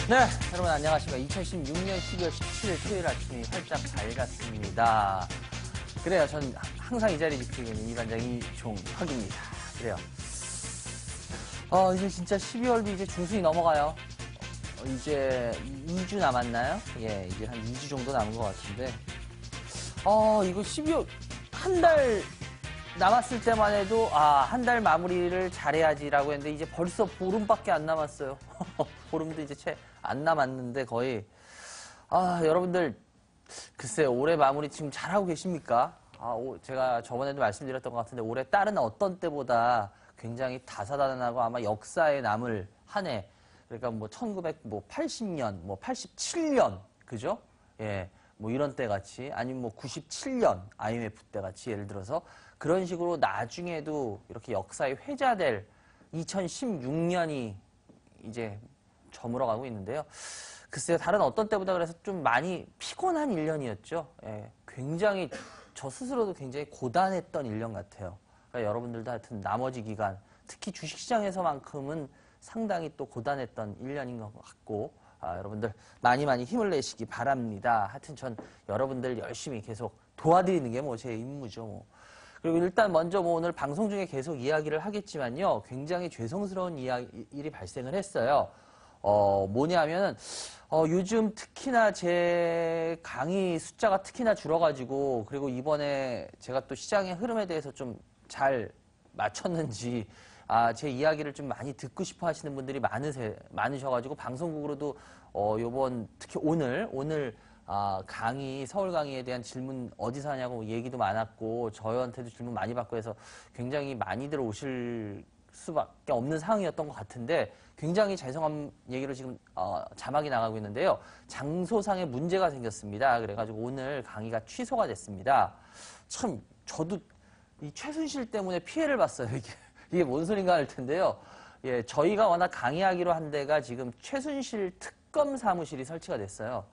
네, 여러분 안녕하십니까. 2016년 12월 17일 토요일 아침이 활짝 밝았습니다. 그래요, 전 항상 이 자리 지키고 있는 이반장 이종혁입니다. 그래요. 이제 진짜 12월도 이제 중순이 넘어가요. 이제 2주 남았나요? 예, 이제 한 2주 정도 남은 것 같은데. 이거 12월 한 달 남았을 때만 해도 한 달 마무리를 잘해야지라고 했는데 이제 벌써 보름밖에 안 남았어요. 보름도 이제 채 안 남았는데 거의 여러분들 글쎄요, 올해 마무리 지금 잘하고 계십니까? 제가 저번에도 말씀드렸던 것 같은데 올해 다른 어떤 때보다 굉장히 다사다난하고 아마 역사에 남을 한 해. 그러니까 뭐 1980년, 뭐 87년, 그죠? 예, 뭐 이런 때 같이, 아니면 뭐 97년 IMF 때 같이 예를 들어서 그런 식으로 나중에도 이렇게 역사에 회자될 2016년이 이제 저물어가고 있는데요. 글쎄요, 다른 어떤 때보다 그래서 좀 많이 피곤한 1년이었죠. 예, 굉장히 저 스스로도 굉장히 고단했던 1년 같아요. 그러니까 여러분들도 하여튼 나머지 기간, 특히 주식시장에서만큼은 상당히 또 고단했던 1년인 것 같고, 여러분들 많이 힘을 내시기 바랍니다. 하여튼 전 여러분들 열심히 계속 도와드리는 게 뭐 제 임무죠. 뭐. 그리고 일단 먼저 뭐 오늘 방송 중에 계속 이야기를 하겠지만요. 굉장히 죄송스러운 일이 발생을 했어요. 뭐냐면은, 요즘 특히나 제 강의 숫자가 특히나 줄어가지고, 그리고 이번에 제가 또 시장의 흐름에 대해서 좀 잘 맞췄는지, 제 이야기를 좀 많이 듣고 싶어 하시는 분들이 많으셔가지고, 방송국으로도, 특히 오늘, 강의, 서울 강의에 대한 질문 어디서 하냐고 얘기도 많았고, 저한테도 질문 많이 받고 해서 굉장히 많이들 오실 수밖에 없는 상황이었던 것 같은데, 굉장히 죄송한 얘기로 지금, 자막이 나가고 있는데요. 장소상에 문제가 생겼습니다. 그래가지고 오늘 강의가 취소가 됐습니다. 참, 저도 이 최순실 때문에 피해를 봤어요. 이게 뭔 소린가 할 텐데요. 예, 저희가 워낙 강의하기로 한 데가 지금 최순실 특검 사무실이 설치가 됐어요.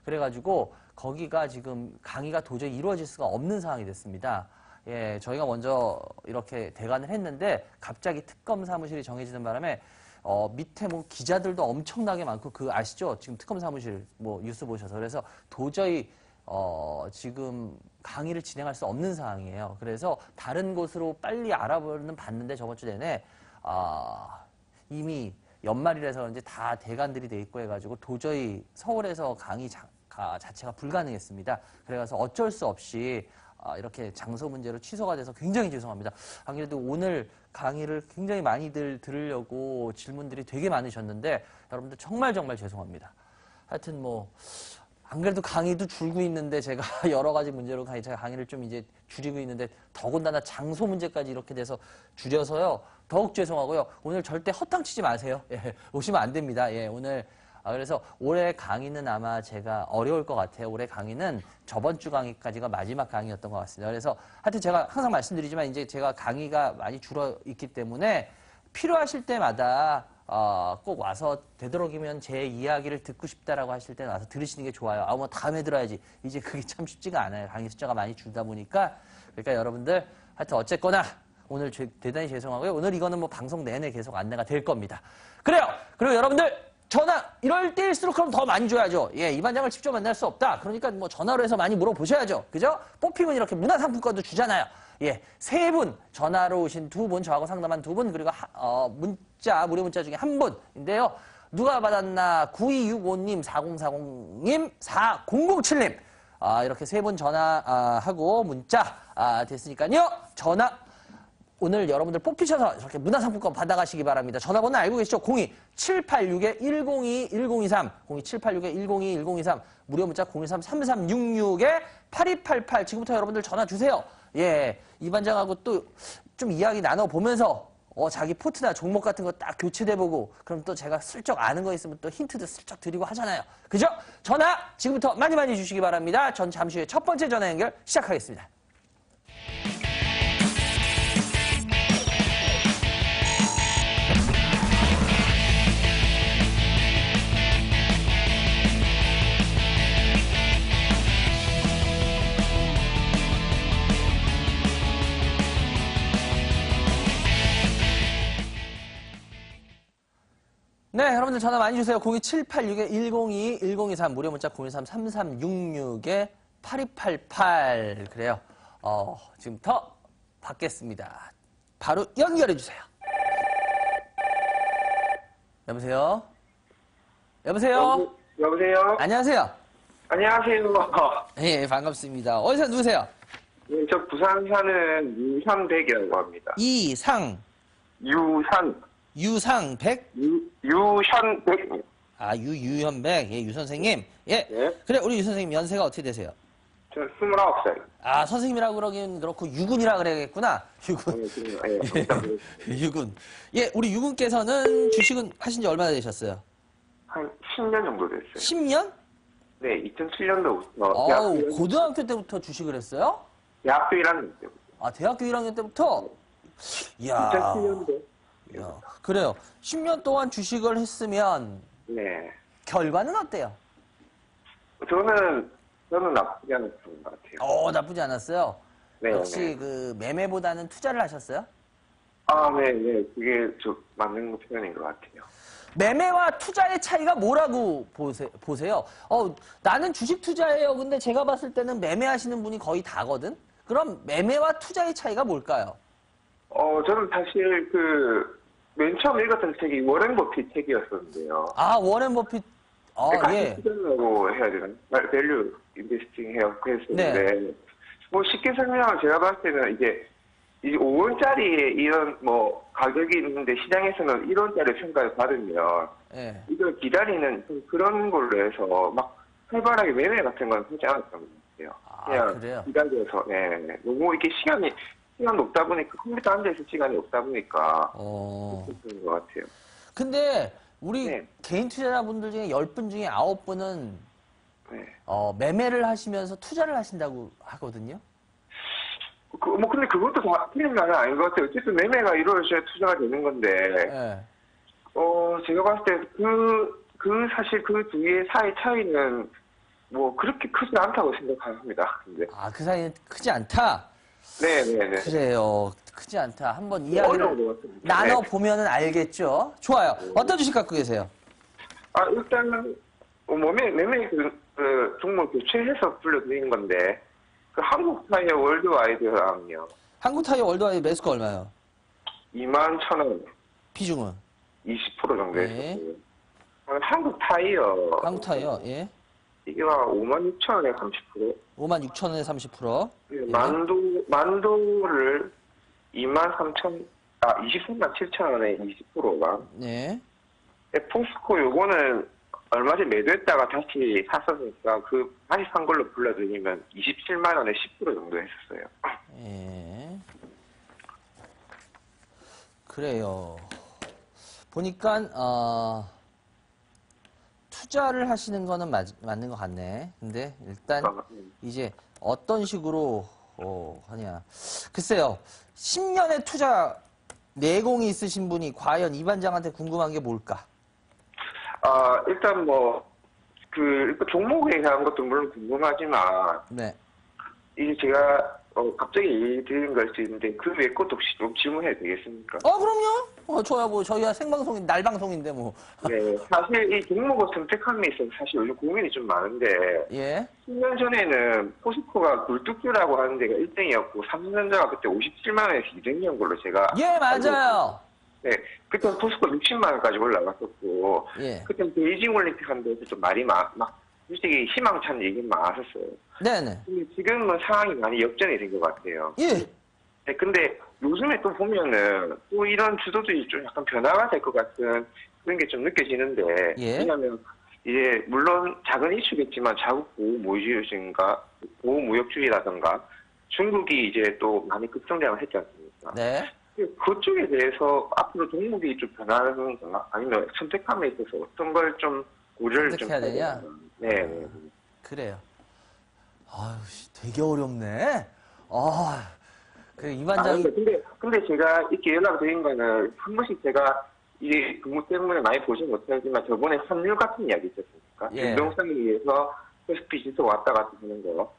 그래가지고 거기가 지금 강의가 도저히 이루어질 수가 없는 상황이 됐습니다. 예, 저희가 먼저 이렇게 대관을 했는데 갑자기 특검 사무실이 정해지는 바람에 밑에 뭐 기자들도 엄청나게 많고 아시죠? 지금 특검 사무실 뭐 뉴스 보셔서 그래서 도저히 지금 강의를 진행할 수 없는 상황이에요. 그래서 다른 곳으로 빨리 알아보는 봤는데 저번 주 내내 이미 연말이라서 그런지 다 대관들이 돼 있고 해가지고 도저히 서울에서 강의 자체가 불가능했습니다. 그래서 어쩔 수 없이 이렇게 장소 문제로 취소가 돼서 굉장히 죄송합니다. 안 그래도 오늘 강의를 굉장히 많이들 들으려고 질문들이 되게 많으셨는데 여러분들 정말 죄송합니다. 하여튼 뭐 안 그래도 강의도 줄고 있는데 제가 여러 가지 문제로 제가 강의를 좀 이제 줄이고 있는데 더군다나 장소 문제까지 이렇게 돼서 줄여서요. 더욱 죄송하고요. 오늘 절대 허탕치지 마세요. 예, 오시면 안 됩니다. 예, 오늘 그래서 올해 강의는 아마 제가 어려울 것 같아요. 올해 강의는 저번 주 강의까지가 마지막 강의였던 것 같습니다. 그래서 하여튼 제가 항상 말씀드리지만 이제 제가 강의가 많이 줄어 있기 때문에 필요하실 때마다 꼭 와서 되도록이면 제 이야기를 듣고 싶다라고 하실 때는 와서 들으시는 게 좋아요. 뭐 다음에 들어야지. 이제 그게 참 쉽지가 않아요. 강의 숫자가 많이 줄다 보니까. 그러니까 여러분들 하여튼 어쨌거나 오늘 대단히 죄송하고요. 오늘 이거는 뭐 방송 내내 계속 안내가 될 겁니다. 그래요. 그리고 여러분들 전화 이럴 때일수록 그럼 더 많이 줘야죠. 예, 이 반장을 직접 만날 수 없다. 그러니까 뭐 전화로 해서 많이 물어보셔야죠. 그죠? 뽑히면 이렇게 문화상품권도 주잖아요. 예, 3분, 전화로 오신 2분, 저하고 상담한 2분, 그리고 무료 문자 중에 1분인데요. 누가 받았나? 9265님, 4040님, 4007님. 이렇게 3분 전화하고 문자 됐으니까요. 전화 오늘 여러분들 뽑히셔서 이렇게 문화상품권 받아가시기 바랍니다. 전화번호 알고 계시죠? 02-786-102-1023, 02-786-102-1023, 무료 문자 013-3366-8288. 지금부터 여러분들 전화 주세요. 예, 이 반장하고 또 좀 이야기 나눠보면서 자기 포트나 종목 같은 거 딱 교체돼보고 그럼 또 제가 슬쩍 아는 거 있으면 또 힌트도 슬쩍 드리고 하잖아요. 그죠? 전화 지금부터 많이 주시기 바랍니다. 전 잠시 후에 첫 번째 전화 연결 시작하겠습니다. 네, 여러분들 전화 많이 주세요. 02786-102, 1023, 무료 문자 013-3366-8288. 그래요. 지금부터 받겠습니다. 바로 연결해주세요. 여보세요? 여보세요? 여보세요? 안녕하세요. 안녕하세요. 예, 반갑습니다. 어디서 누구세요? 네, 저 부산 사는 유현백이라고 합니다. 유상백? 유현백. 아, 유현백. 예, 유 선생님. 예. 네. 그래, 우리 유 선생님 연세가 어떻게 되세요? 저 29살. 아, 선생님이라고 그러긴 그렇고, 유군이라 그래야겠구나. 유군. 유군. 예, 우리 유군께서는 주식은 하신 지 얼마나 되셨어요? 한 10년 정도 됐어요. 10년? 네, 2007년도부터. 어우, 고등학교 때부터 주식을 했어요? 대학교 1학년 때부터. 아, 대학교 1학년 때부터? 이야. 2007년도. 야, 그래요. 10년 동안 주식을 했으면, 네. 결과는 어때요? 저는 나쁘지 않았던 것 같아요. 나쁘지 않았어요. 네, 역시 네. 그 매매보다는 투자를 하셨어요? 아, 네. 그게 맞는 표현인 것 같아요. 매매와 투자의 차이가 뭐라고 보세요? 나는 주식 투자해요. 근데 제가 봤을 때는 매매하시는 분이 거의 다거든? 그럼 매매와 투자의 차이가 뭘까요? 저는 사실 맨 처음 읽었던 책이 워렌 버핏 책이었었는데요. 아, 워렌 버핏. 예. 투자라고 해야 되나? 밸류 인베스팅 해요. 그랬었는데, 네. 뭐 쉽게 설명하면 제가 봤을 때는 이제 5원짜리에 이런 가격이 있는데 시장에서는 1원짜리 평가를 받으면 예. 이걸 기다리는 그런 걸로 해서 막 활발하게 매매 같은 건 하지 않았던 것 같아요. 그냥 그래요? 기다려서, 네. 너무 이렇게 시간이 없다 보니까, 컴퓨터 앉아있을 시간이 없다 보니까, 그런 것 같아요. 근데, 우리 네. 개인 투자자분들 중에 10분 중에 9분은, 네. 매매를 하시면서 투자를 하신다고 하거든요? 근데 그것도 다 틀린 말은 아닌 것 같아요. 어쨌든 매매가 이루어져야 투자가 되는 건데, 예. 제가 봤을 때 사실 그 두 개의 사이 차이는 그렇게 크지 않다고 생각합니다. 근데. 아, 그 사이는 크지 않다? 네네네. 그래요. 크지 않다. 한번 어느 이야기를 정도 같습니다. 나눠보면은 알겠죠? 좋아요. 어떤 주식 갖고 계세요? 일단은, 매매 종목 교체해서 불러드린 건데, 한국 타이어 월드와이드랑요. 한국 타이어 월드와이드 매수가 얼마예요? 21,000원, 비중은? 20% 정도 네. 했었고요. 한국 타이어. 한국 타이어, 예. 이게 56,000원에 30%. 56,000원에 30%. 네, 예. 만도를 23,700원에 20%가. 네. 포스코 요거는 얼마 전에 매도했다가 다시 샀었으니까 다시 산 걸로 불러드리면 27만원에 10% 정도 했었어요. 예. 그래요. 보니까, 투자를 하시는 거는 맞는 것 같네. 근데 일단 이제 어떤 식으로 하냐. 글쎄요. 10년의 투자 내공이 있으신 분이 과연 이 반장한테 궁금한 게 뭘까? 일단 종목에 대한 것도 물론 궁금하지만, 네. 이게 제가, 갑자기 얘기 드리는 걸 수 있는데, 그 외 것도 혹시 좀 질문해도 되겠습니까? 그럼요. 저야 저희가 생방송인, 날방송인데 뭐. 네. 사실 이 종목을 선택함에 있어서 사실 요즘 고민이 좀 많은데, 예. 10년 전에는 포스코가 굴뚝주라고 하는 데가 1등이었고, 삼성전자가 그때 57만원에서 2등이었던 걸로 제가. 예, 맞아요. 네. 그때 포스코 60만원까지 올라갔었고, 예. 그때 베이징 올림픽 한 데서 좀 말이 솔직히 희망찬 얘기 많았었어요. 네네. 근데 지금은 상황이 많이 역전이 된 것 같아요. 예. 네, 근데 요즘에 또 보면은 또 이런 주도들이 좀 약간 변화가 될 것 같은 그런 게 좀 느껴지는데, 예. 왜냐하면 이제 물론 작은 이슈겠지만 자국 보호무역주의라든가 중국이 이제 또 많이 급성장을 했지 않습니까? 네. 그쪽에 대해서 앞으로 종목이 좀 변하는가 아니면 선택함에 있어서 어떤 걸 좀 고려를 좀 선택해야 되냐? 네. 그래요. 아유, 되게 어렵네. 이 반장이. 근데 제가 이렇게 연락드린 거는 한 번씩 제가 이 근무 때문에 많이 보진 못하지만 저번에 환율 같은 이야기 있었습니까? 예. 변동성에 의해서 SP 지수 왔다 갔다 하는 거.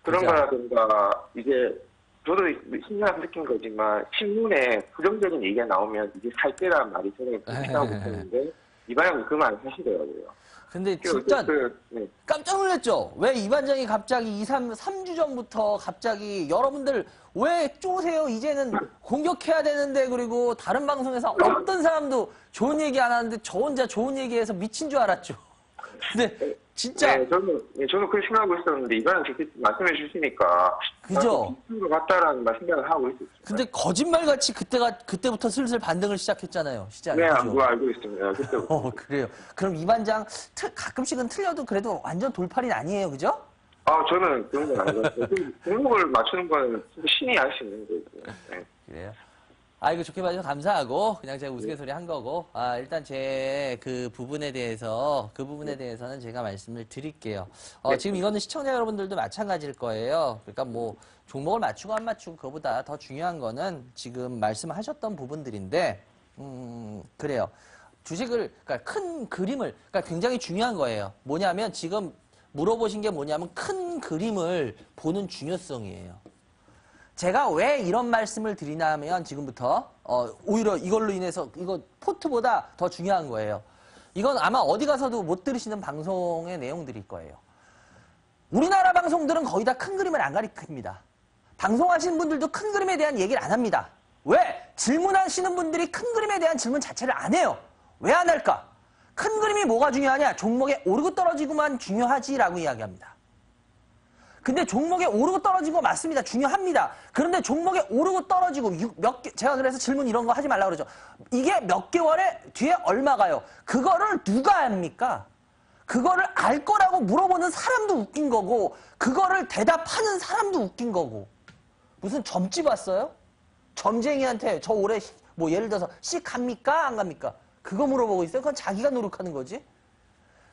그런 그죠. 거라든가 이제 저도 신기하게 느낀 거지만 신문에 부정적인 얘기가 나오면 이게 살 때란 말이 저는 하고 있었는데 이반장 그만 안 사시더라고요. 근데 진짜 네. 깜짝 놀랐죠? 왜 이 반장이 갑자기 3주 전부터 갑자기 여러분들 왜 쪼세요? 이제는 공격해야 되는데 그리고 다른 방송에서 어떤 사람도 좋은 얘기 안 하는데 저 혼자 좋은 얘기해서 미친 줄 알았죠. 근데 진짜 네, 저는 그렇게 생각하고 있었는데 이반장 그렇게 말씀해 주시니까 그죠? 비슷한 것 같다라는 생각을 하고 있었어요. 근데 거짓말같이 그때부터 슬슬 반등을 시작했잖아요. 시작이. 네, 그죠? 뭐 알고 있습니다. 그때부터. 그래요. 그럼 이 반장 가끔씩은 틀려도 그래도 완전 돌팔이 아니에요. 그죠? 저는 그런 건 아니거든요. 종목을 맞추는 거는 진짜 신이 알 수 있는 거죠. 네. 그래요. 이거 좋게 봐주셔서 감사하고, 그냥 제가 우스갯소리 한 거고, 일단 그 부분에 대해서는 제가 말씀을 드릴게요. 네. 지금 이거는 시청자 여러분들도 마찬가지일 거예요. 그러니까 뭐, 종목을 맞추고 안 맞추고 그거보다 더 중요한 거는 지금 말씀하셨던 부분들인데, 그래요. 그러니까 큰 그림을, 그러니까 굉장히 중요한 거예요. 뭐냐면 지금 물어보신 게 뭐냐면 큰 그림을 보는 중요성이에요. 제가 왜 이런 말씀을 드리냐면 지금부터 오히려 이걸로 인해서 이거 포트보다 더 중요한 거예요. 이건 아마 어디 가서도 못 들으시는 방송의 내용들일 거예요. 우리나라 방송들은 거의 다 큰 그림을 안 가리킵니다. 방송하시는 분들도 큰 그림에 대한 얘기를 안 합니다. 왜? 질문하시는 분들이 큰 그림에 대한 질문 자체를 안 해요. 왜 안 할까? 큰 그림이 뭐가 중요하냐? 종목에 오르고 떨어지고만 중요하지라고 이야기합니다. 근데 종목에 오르고 떨어진 거 맞습니다. 중요합니다. 그런데 종목에 오르고 떨어지고 제가 그래서 질문 이런 거 하지 말라고 그러죠. 이게 몇 개월에 뒤에 얼마가요? 그거를 누가 합니까? 그거를 알 거라고 물어보는 사람도 웃긴 거고 그거를 대답하는 사람도 웃긴 거고 무슨 점집 왔어요? 점쟁이한테 저 올해 뭐 예를 들어서 씨 갑니까? 안 갑니까? 그거 물어보고 있어요? 그건 자기가 노력하는 거지.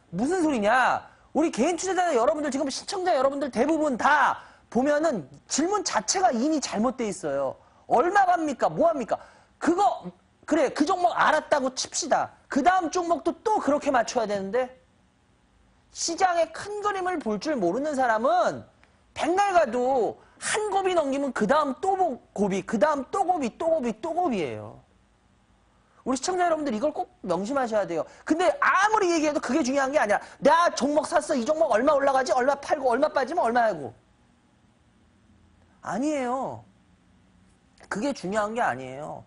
무슨 소리냐? 우리 개인 투자자 여러분들 지금 시청자 여러분들 대부분 다 보면은 질문 자체가 이미 잘못돼 있어요. 얼마 갑니까? 뭐 합니까? 그거 그래 그 종목 알았다고 칩시다. 그 다음 종목도 또 그렇게 맞춰야 되는데 시장의 큰 그림을 볼 줄 모르는 사람은 백날 가도 한 곱이 넘기면 그 다음 또 곱이 그 다음 또 곱이 또 곱이 또 곱이에요. 우리 시청자 여러분들 이걸 꼭 명심하셔야 돼요. 근데 아무리 얘기해도 그게 중요한 게 아니라 나 종목 샀어. 이 종목 얼마 올라가지? 얼마 팔고 얼마 빠지면 얼마 하고. 아니에요. 그게 중요한 게 아니에요.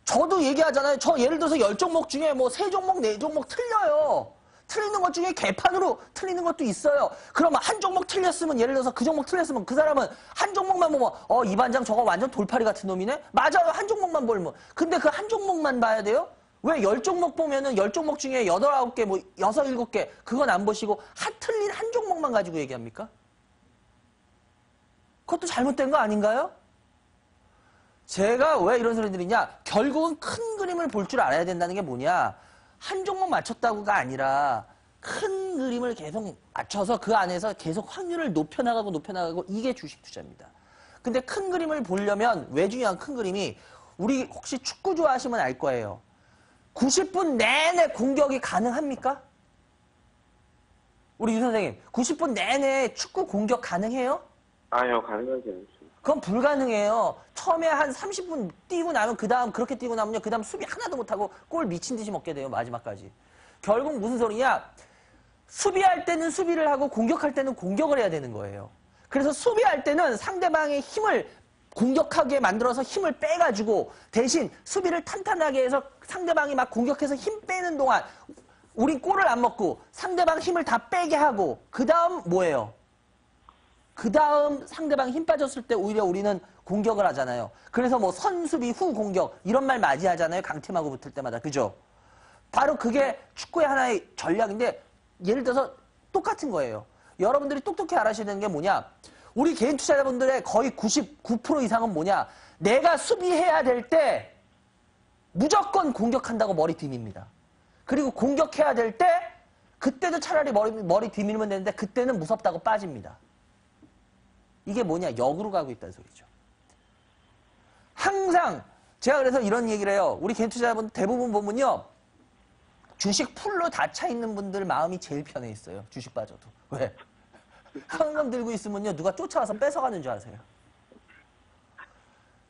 저도 얘기하잖아요. 저 예를 들어서 10종목 중에 뭐 3종목, 4종목 틀려요. 틀리는 것 중에 개판으로 틀리는 것도 있어요. 그러면 한 종목 틀렸으면 예를 들어서 그 종목 틀렸으면 그 사람은 한 종목만 보면 이 반장 저거 완전 돌팔이 같은 놈이네? 맞아요. 한 종목만 보면. 근데 그 한 종목만 봐야 돼요? 왜 10종목 보면은 10종목 중에 8, 9개, 뭐 6, 7개 그건 안 보시고 틀린 한 종목만 가지고 얘기합니까? 그것도 잘못된 거 아닌가요? 제가 왜 이런 소리 드리냐? 결국은 큰 그림을 볼 줄 알아야 된다는 게 뭐냐? 한 종목 맞췄다고가 아니라 큰 그림을 계속 맞춰서 그 안에서 계속 확률을 높여나가고 이게 주식 투자입니다. 근데 큰 그림을 보려면 왜 중요한 큰 그림이 우리 혹시 축구 좋아하시면 알 거예요. 90분 내내 공격이 가능합니까? 우리 유 선생님 90분 내내 축구 공격 가능해요? 아니요, 가능하지 않습니다. 그건 불가능해요. 처음에 한 30분 뛰고 나면 그렇게 뛰고 나면요. 그 다음 수비 하나도 못하고 골 미친 듯이 먹게 돼요. 마지막까지. 결국 무슨 소리냐? 수비할 때는 수비를 하고 공격할 때는 공격을 해야 되는 거예요. 그래서 수비할 때는 상대방의 힘을 공격하게 만들어서 힘을 빼가지고 대신 수비를 탄탄하게 해서 상대방이 막 공격해서 힘 빼는 동안 우린 골을 안 먹고 상대방 힘을 다 빼게 하고 그 다음 뭐예요? 그 다음 상대방 힘 빠졌을 때 오히려 우리는 공격을 하잖아요. 그래서 뭐 선수비 후 공격 이런 말 맞이하잖아요. 강팀하고 붙을 때마다. 그죠? 바로 그게 축구의 하나의 전략인데 예를 들어서 똑같은 거예요. 여러분들이 똑똑히 알아셔야 되는 게 뭐냐? 우리 개인 투자자분들의 거의 99% 이상은 뭐냐? 내가 수비해야 될 때 무조건 공격한다고 머리 디밉니다. 그리고 공격해야 될 때 그때도 차라리 머리 디밀면 되는데 그때는 무섭다고 빠집니다. 이게 뭐냐? 역으로 가고 있다는 소리죠. 항상 제가 그래서 이런 얘기를 해요. 우리 개인 투자자분 대부분 보면요. 주식 풀로 다 차 있는 분들 마음이 제일 편해 있어요. 주식 빠져도. 왜? 현금 들고 있으면요. 누가 쫓아와서 뺏어가는 줄 아세요.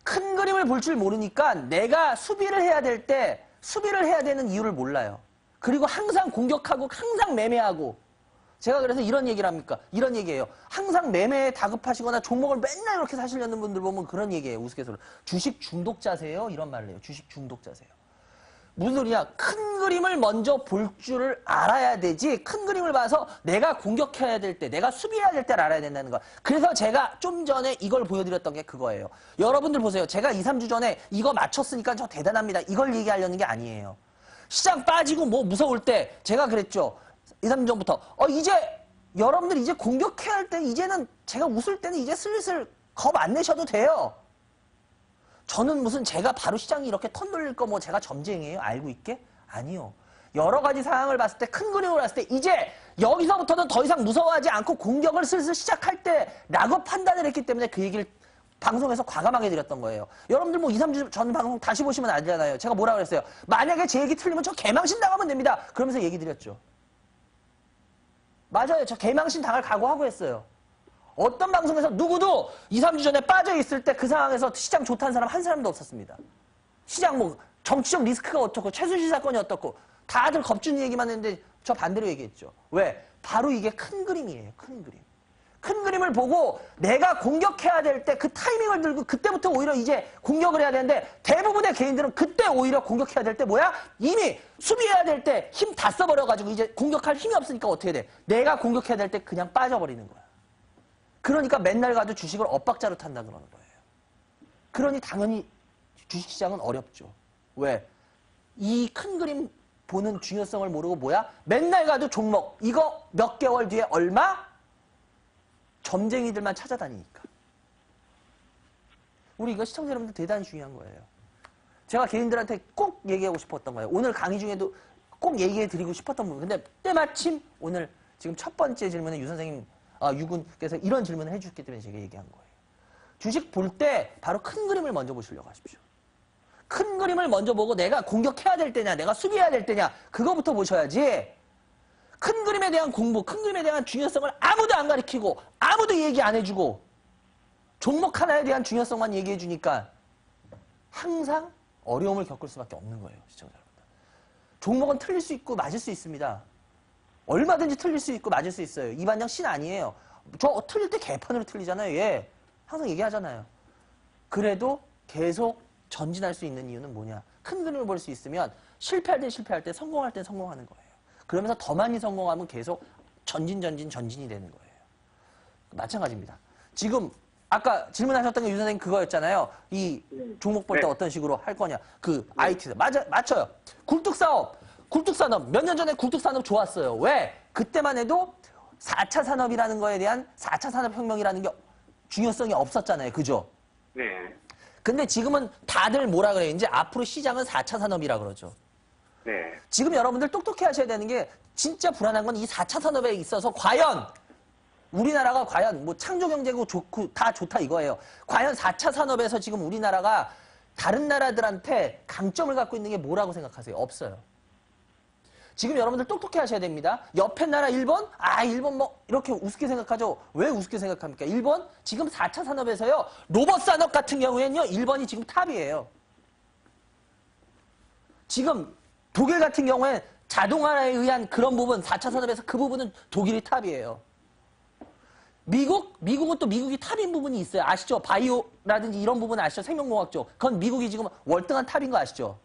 큰 그림을 볼 줄 모르니까 내가 수비를 해야 될 때 수비를 해야 되는 이유를 몰라요. 그리고 항상 공격하고 항상 매매하고 제가 그래서 이런 얘기를 합니까? 이런 얘기예요. 항상 매매에 다급하시거나 종목을 맨날 이렇게 사시려는 분들 보면 그런 얘기예요. 우스갯소리로. 주식 중독자세요? 이런 말을 해요. 주식 중독자세요. 무슨 소리냐? 큰 그림을 먼저 볼 줄을 알아야 되지. 큰 그림을 봐서 내가 공격해야 될 때, 내가 수비해야 될 때를 알아야 된다는 거야. 그래서 제가 좀 전에 이걸 보여드렸던 게 그거예요. 여러분들 보세요. 제가 2, 3주 전에 이거 맞췄으니까 저 대단합니다. 이걸 얘기하려는 게 아니에요. 시장 빠지고 뭐 무서울 때 제가 그랬죠. 2, 3주 전부터. 이제 여러분들 이제 공격해야 할 때 이제는 제가 웃을 때는 이제 슬슬 겁 안 내셔도 돼요. 저는 무슨 제가 바로 시장이 이렇게 턴 돌릴 거 뭐 제가 점쟁이에요? 알고 있게? 아니요. 여러 가지 상황을 봤을 때 큰 그림을 봤을 때 이제 여기서부터는 더 이상 무서워하지 않고 공격을 슬슬 시작할 때라고 판단을 했기 때문에 그 얘기를 방송에서 과감하게 드렸던 거예요. 여러분들 뭐 2, 3주 전 방송 다시 보시면 알잖아요. 제가 뭐라 그랬어요? 만약에 제 얘기 틀리면 저 개망신 당하면 됩니다. 그러면서 얘기 드렸죠. 맞아요. 저 개망신 당할 각오하고 했어요. 어떤 방송에서 누구도 2, 3주 전에 빠져있을 때 그 상황에서 시장 좋다는 사람 한 사람도 없었습니다. 시장 뭐 정치적 리스크가 어떻고 최순실 사건이 어떻고 다들 겁주는 얘기만 했는데 저 반대로 얘기했죠. 왜? 바로 이게 큰 그림이에요. 큰 그림. 큰 그림을 보고 내가 공격해야 될 때 그 타이밍을 들고 그때부터 오히려 이제 공격을 해야 되는데 대부분의 개인들은 그때 오히려 공격해야 될 때 뭐야? 이미 수비해야 될 때 힘 다 써버려가지고 이제 공격할 힘이 없으니까 어떻게 돼? 내가 공격해야 될 때 그냥 빠져버리는 거야. 그러니까 맨날 가도 주식을 엇박자로 탄다 그러는 거예요. 그러니 당연히 주식시장은 어렵죠. 왜? 이 큰 그림 보는 중요성을 모르고 뭐야? 맨날 가도 종목 이거 몇 개월 뒤에 얼마? 점쟁이들만 찾아다니니까. 우리 이거 시청자 여러분들 대단히 중요한 거예요. 제가 개인들한테 꼭 얘기하고 싶었던 거예요. 오늘 강의 중에도 꼭 얘기해 드리고 싶었던 부분. 근데 때마침 오늘 지금 첫 번째 질문에 유 선생님 유군께서 이런 질문을 해주셨기 때문에 제가 얘기한 거예요. 주식 볼 때 바로 큰 그림을 먼저 보시려고 하십시오. 큰 그림을 먼저 보고 내가 공격해야 될 때냐, 내가 수비해야 될 때냐, 그거부터 보셔야지. 큰 그림에 대한 공부, 큰 그림에 대한 중요성을 아무도 안 가르치고, 아무도 얘기 안 해주고, 종목 하나에 대한 중요성만 얘기해 주니까 항상 어려움을 겪을 수밖에 없는 거예요, 시청자 여러분들. 종목은 틀릴 수 있고 맞을 수 있습니다. 얼마든지 틀릴 수 있고 맞을 수 있어요. 이반장 신 아니에요. 저 틀릴 때 개판으로 틀리잖아요. 예. 항상 얘기하잖아요. 그래도 계속 전진할 수 있는 이유는 뭐냐. 큰 그림을 볼 수 있으면 실패할 땐 실패할 때 성공할 땐 성공하는 거예요. 그러면서 더 많이 성공하면 계속 전진이 되는 거예요. 마찬가지입니다. 지금 아까 질문하셨던 게 유 선생님 그거였잖아요. 이 종목 볼 때 어떤 식으로 할 거냐. 그 IT. 맞춰요. 굴뚝산업. 몇 년 전에 굴뚝산업 좋았어요. 왜? 그때만 해도 4차 산업이라는 거에 대한 4차 산업혁명이라는 게 중요성이 없었잖아요. 그죠? 네. 근데 지금은 다들 뭐라 그래요? 이제 앞으로 시장은 4차 산업이라 그러죠. 네. 지금 여러분들 똑똑히 하셔야 되는 게 진짜 불안한 건 이 4차 산업에 있어서 과연 우리나라가 과연 뭐 창조경제고 좋고 다 좋다 이거예요. 과연 4차 산업에서 지금 우리나라가 다른 나라들한테 강점을 갖고 있는 게 뭐라고 생각하세요? 없어요. 지금 여러분들 똑똑히 하셔야 됩니다. 옆에 나라 일본? 일본 뭐 이렇게 우습게 생각하죠. 왜 우습게 생각합니까? 일본 지금 4차 산업에서요. 로봇 산업 같은 경우에는요. 일본이 지금 탑이에요. 지금 독일 같은 경우에 자동화에 의한 그런 부분 4차 산업에서 그 부분은 독일이 탑이에요. 미국은 또 미국이 탑인 부분이 있어요. 아시죠? 바이오라든지 이런 부분 아시죠? 생명공학 쪽. 그건 미국이 지금 월등한 탑인 거 아시죠?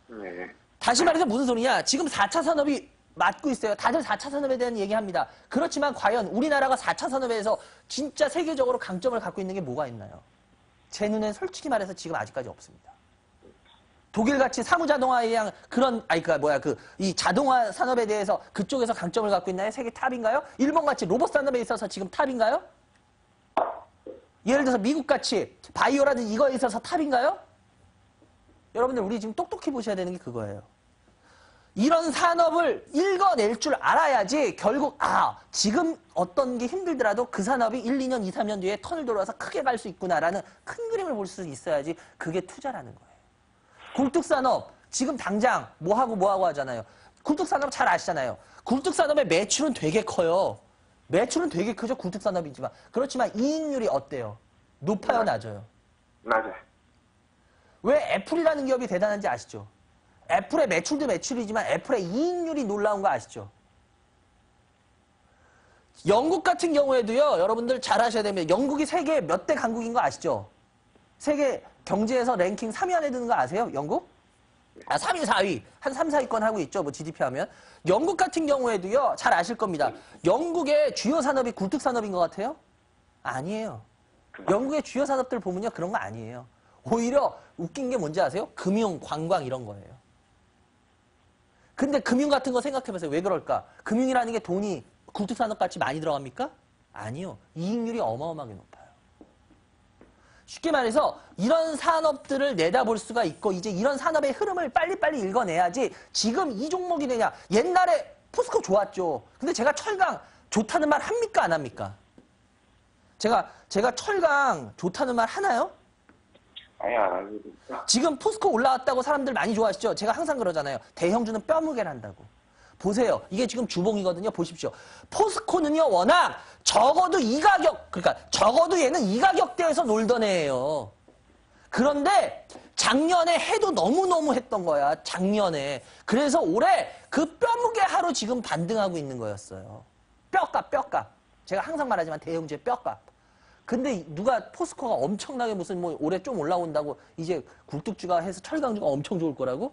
네. 다시 말해서 무슨 소리냐? 지금 4차 산업이 맞고 있어요. 다들 4차 산업에 대한 얘기합니다. 그렇지만 과연 우리나라가 4차 산업에서 진짜 세계적으로 강점을 갖고 있는 게 뭐가 있나요? 제 눈엔 솔직히 말해서 지금 아직까지 없습니다. 독일같이 사무자동화에 의한 그런, 이 자동화 산업에 대해서 그쪽에서 강점을 갖고 있나요? 세계 탑인가요? 일본같이 로봇 산업에 있어서 지금 탑인가요? 예를 들어서 미국같이 바이오라든지 이거에 있어서 탑인가요? 여러분들 우리 지금 똑똑히 보셔야 되는 게 그거예요. 이런 산업을 읽어낼 줄 알아야지 결국 지금 어떤 게 힘들더라도 그 산업이 1, 2년, 2, 3년 뒤에 턴을 돌아서 크게 갈 수 있구나라는 큰 그림을 볼 수 있어야지 그게 투자라는 거예요. 굴뚝산업 지금 당장 뭐하고 하잖아요. 굴뚝산업 잘 아시잖아요. 굴뚝산업의 매출은 되게 커요. 매출은 되게 크죠. 굴뚝산업이지만. 그렇지만 이익률이 어때요? 높아요, 낮아요? 맞아요. 왜 애플이라는 기업이 대단한지 아시죠? 애플의 매출도 매출이지만 애플의 이익률이 놀라운 거 아시죠? 영국 같은 경우에도요, 여러분들 잘 아셔야 됩니다. 영국이 세계 몇 대 강국인 거 아시죠? 세계 경제에서 랭킹 3위 안에 드는 거 아세요? 영국? 3위, 4위. 한 3, 4위권 하고 있죠. 뭐 GDP 하면. 영국 같은 경우에도요, 잘 아실 겁니다. 영국의 주요 산업이 굴뚝 산업인 것 같아요? 아니에요. 영국의 주요 산업들 보면요, 그런 거 아니에요. 오히려 웃긴 게 뭔지 아세요? 금융, 관광 이런 거예요. 근데 금융 같은 거 생각해보세요. 왜 그럴까? 금융이라는 게 돈이 굴뚝 산업 같이 많이 들어갑니까? 아니요. 이익률이 어마어마하게 높아요. 쉽게 말해서 이런 산업들을 내다볼 수가 있고 이제 이런 산업의 흐름을 빨리빨리 읽어내야지 지금 이 종목이 되냐. 옛날에 포스코 좋았죠. 근데 제가 철강 좋다는 말 합니까? 안 합니까? 제가 철강 좋다는 말 하나요? 아니, 안 합니다. 지금 포스코 올라왔다고 사람들 많이 좋아하시죠? 제가 항상 그러잖아요. 대형주는 뼈무게를 한다고. 보세요. 이게 지금 주봉이거든요. 보십시오. 포스코는요, 워낙 적어도 이 가격, 그러니까 적어도 얘는 이 가격대에서 놀던 애예요. 그런데 작년에 해도 너무너무 했던 거야. 작년에. 그래서 올해 그 뼈무게 하루 지금 반등하고 있는 거였어요. 뼈값. 제가 항상 말하지만 대형주의 뼈값. 근데 누가 포스코가 엄청나게 무슨 뭐 올해 좀 올라온다고 이제 굴뚝주가 해서 철강주가 엄청 좋을 거라고?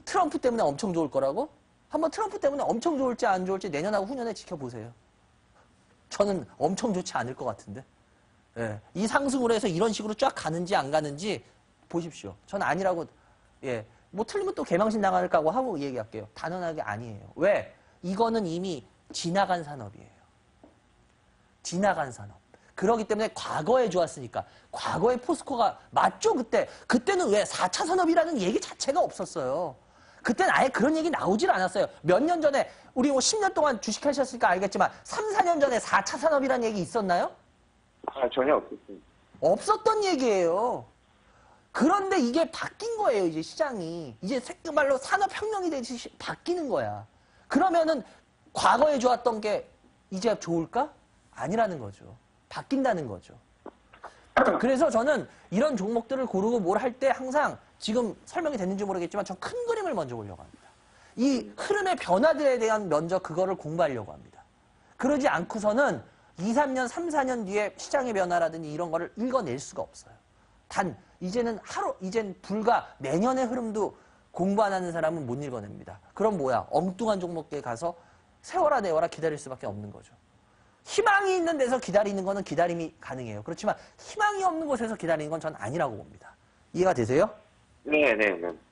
트럼프 때문에 엄청 좋을 거라고? 한번 트럼프 때문에 엄청 좋을지 안 좋을지 내년하고 후년에 지켜보세요. 저는 엄청 좋지 않을 것 같은데. 예. 이 상승을 해서 이런 식으로 쫙 가는지 안 가는지 보십시오. 전 아니라고, 예. 뭐 틀리면 또 개망신 당할까고 하고 얘기할게요. 단언하게 아니에요. 왜? 이거는 이미 지나간 산업이에요. 지나간 산업. 그렇기 때문에 과거에 좋았으니까. 과거에 포스코가 맞죠? 그때는 왜 4차 산업이라는 얘기 자체가 없었어요. 그때는 아예 그런 얘기 나오질 않았어요. 몇 년 전에 우리 뭐 10년 동안 주식하셨으니까 알겠지만 3, 4년 전에 4차 산업이라는 얘기 있었나요? 전혀 없었습니다. 없었던 얘기예요. 그런데 이게 바뀐 거예요. 이제 시장이. 이제 말로 산업혁명이 되듯이 바뀌는 거야. 그러면은 과거에 좋았던 게 이제 좋을까? 아니라는 거죠. 바뀐다는 거죠. 그래서 저는 이런 종목들을 고르고 뭘 할 때 항상 지금 설명이 됐는지 모르겠지만 전 큰 그림을 먼저 보려고 합니다. 이 흐름의 변화들에 대한 먼저 그거를 공부하려고 합니다. 그러지 않고서는 2, 3년, 3, 4년 뒤에 시장의 변화라든지 이런 거를 읽어낼 수가 없어요. 단 이제는 이젠 불과 내년의 흐름도 공부 안 하는 사람은 못 읽어냅니다. 그럼 뭐야? 엉뚱한 종목에 가서 세워라 내워라 기다릴 수밖에 없는 거죠. 희망이 있는 데서 기다리는 거는 기다림이 가능해요. 그렇지만 희망이 없는 곳에서 기다리는 건 전 아니라고 봅니다. 이해가 되세요? 네.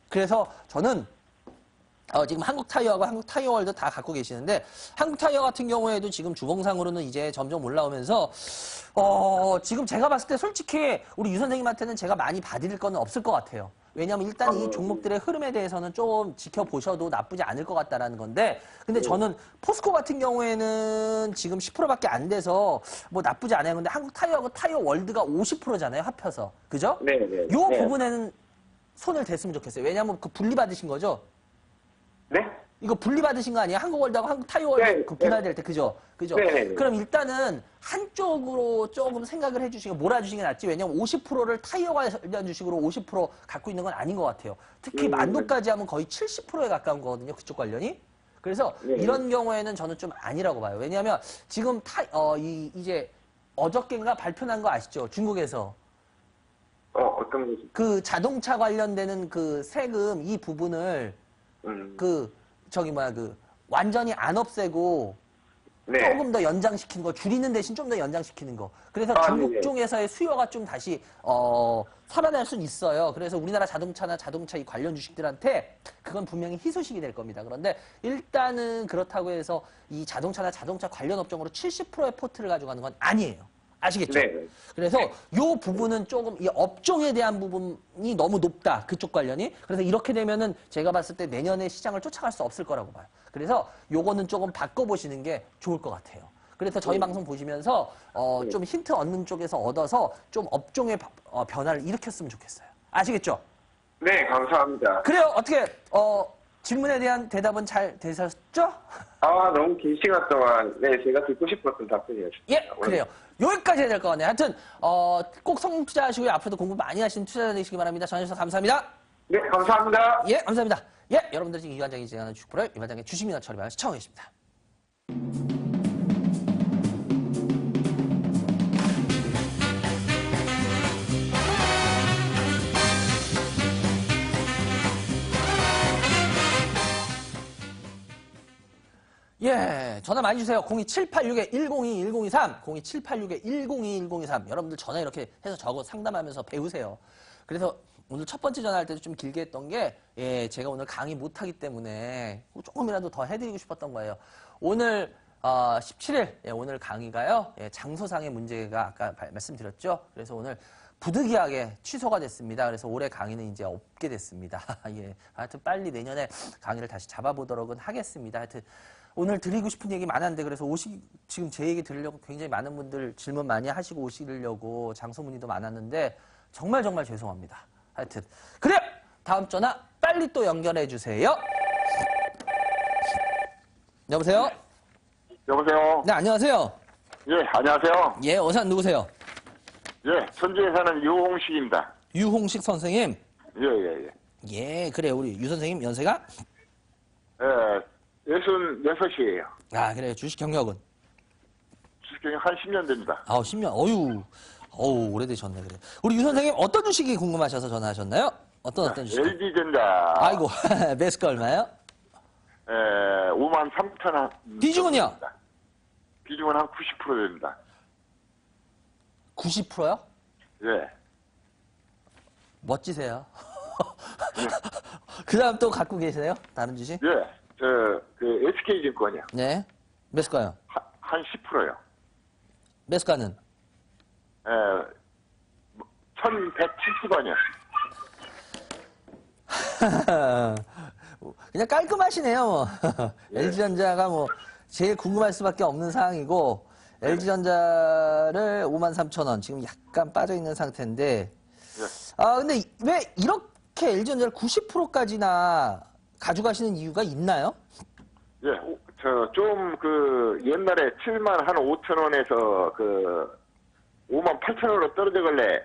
그래서 저는 지금 한국타이어하고 한국타이어월드 다 갖고 계시는데 한국타이어 같은 경우에도 지금 주봉상으로는 이제 점점 올라오면서 지금 제가 봤을 때 솔직히 우리 유 선생님한테는 제가 많이 봐드릴 거는 없을 것 같아요. 왜냐하면 일단 이 종목들의 흐름에 대해서는 좀 지켜보셔도 나쁘지 않을 것 같다라는 건데 근데 저는 포스코 같은 경우에는 지금 10%밖에 안 돼서 뭐 나쁘지 않아요. 근데 한국타이어하고 타이어월드가 50%잖아요. 합쳐서. 그죠? 네. 요 부분에는 손을 댔으면 좋겠어요. 왜냐하면 그 분리받으신 거죠? 네? 이거 분리받으신 거 아니에요? 한국월드하고 한국타이어월드 네, 그 분할될 때. 그죠? 네. 그럼 일단은 한쪽으로 조금 생각을 해주시고 몰아주시는 게 낫지. 왜냐면 50%를 타이어 관련 주식으로 50% 갖고 있는 건 아닌 것 같아요. 특히 만도까지 하면 거의 70%에 가까운 거거든요. 그쪽 관련이. 그래서 이런 경우에는 저는 좀 아니라고 봐요. 왜냐하면 지금 이제 어저께인가 발표난 거 아시죠? 중국에서. 어떤 거지? 그 자동차 관련되는 그 세금 이 부분을 완전히 안 없애고 네. 조금 더 연장시키는 거, 줄이는 대신 좀 더 연장시키는 거. 그래서 중국 네네. 쪽에서의 수요가 좀 다시, 살아날 수는 있어요. 그래서 우리나라 자동차나 자동차 이 관련 주식들한테 그건 분명히 희소식이 될 겁니다. 그런데 일단은 그렇다고 해서 이 자동차나 자동차 관련 업종으로 70%의 포트를 가져가는 건 아니에요. 아시겠죠? 네. 그래서 요 부분은 조금 이 업종에 대한 부분이 너무 높다. 그쪽 관련이. 그래서 이렇게 되면은 제가 봤을 때 내년에 시장을 쫓아갈 수 없을 거라고 봐요. 그래서 요거는 조금 바꿔보시는 게 좋을 것 같아요. 그래서 저희 방송 보시면서 좀 힌트 얻는 쪽에서 얻어서 좀 업종의 변화를 일으켰으면 좋겠어요. 아시겠죠? 네, 감사합니다. 그래요. 어떻게 질문에 대한 대답은 잘 되셨죠? 너무 긴 시간 동안 제가 듣고 싶었던 답변이었습니다. 예, 그래요. 여기까지 해야 될 것 같네요. 하여튼 꼭 성공 투자하시고요. 앞으로도 공부 많이 하시는 투자자 되시기 바랍니다. 전해주셔서 감사합니다. 네, 감사합니다. 예, 감사합니다. 예, 여러분들 지금 이 위원장이 진행하는 주식 프로그램 이 위원장의 주식민원 처리방을 시청하고 계십니다. 예, 전화 많이 주세요. 02786-102-1023, 02786-102-1023. 여러분들 전화 이렇게 해서 저거 상담하면서 배우세요. 그래서 오늘 첫 번째 전화할 때도 좀 길게 했던 게, 예, 제가 오늘 강의 못하기 때문에 조금이라도 더 해드리고 싶었던 거예요. 오늘, 17일, 예, 오늘 강의가요, 예, 장소상의 문제가 아까 말씀드렸죠. 그래서 오늘 부득이하게 취소가 됐습니다. 그래서 올해 강의는 이제 없게 됐습니다. 예, 하여튼 빨리 내년에 강의를 다시 잡아보도록 하겠습니다. 하여튼, 오늘 드리고 싶은 얘기 많았는데 그래서 지금 제 얘기 들으려고 굉장히 많은 분들 질문 많이 하시고 오시려고 장소 문의도 많았는데 정말 죄송합니다. 하여튼 그래요. 다음 전화 빨리 또 연결해 주세요. 여보세요? 여보세요? 네, 안녕하세요. 예, 안녕하세요. 예, 어산 누구세요? 예, 천주에 사는 유홍식입니다. 유홍식 선생님. 예. 예, 그래요. 우리 유 선생님 연세가? 예, 66이에요. 아, 그래요. 주식 경력은? 주식 경력 한 10년 됩니다. 10년. 어유, 오래되셨네, 그래. 우리 유 선생님 어떤 주식이 궁금하셔서 전화하셨나요? 어떤 주식? LG전자. 아이고, 매스가 얼마예요? 53,000원. 비중은요? 비중은 한 90% 됩니다. 90%요? 예. 멋지세요. 그 다음 또 갖고 계세요? 다른 주식? 예, SK증권이요. 네. 매스가요? 한 10%요. 매스가는? 1170원이요. 그냥 깔끔하시네요, 뭐. 예. LG전자가 뭐, 제일 궁금할 수밖에 없는 상황이고, LG전자를 53,000원, 지금 약간 빠져있는 상태인데, 예. 근데 왜 이렇게 LG전자를 90%까지나 가져가시는 이유가 있나요? 예, 옛날에 7만 한 5천 원에서 5만 8천 원으로 떨어져갈래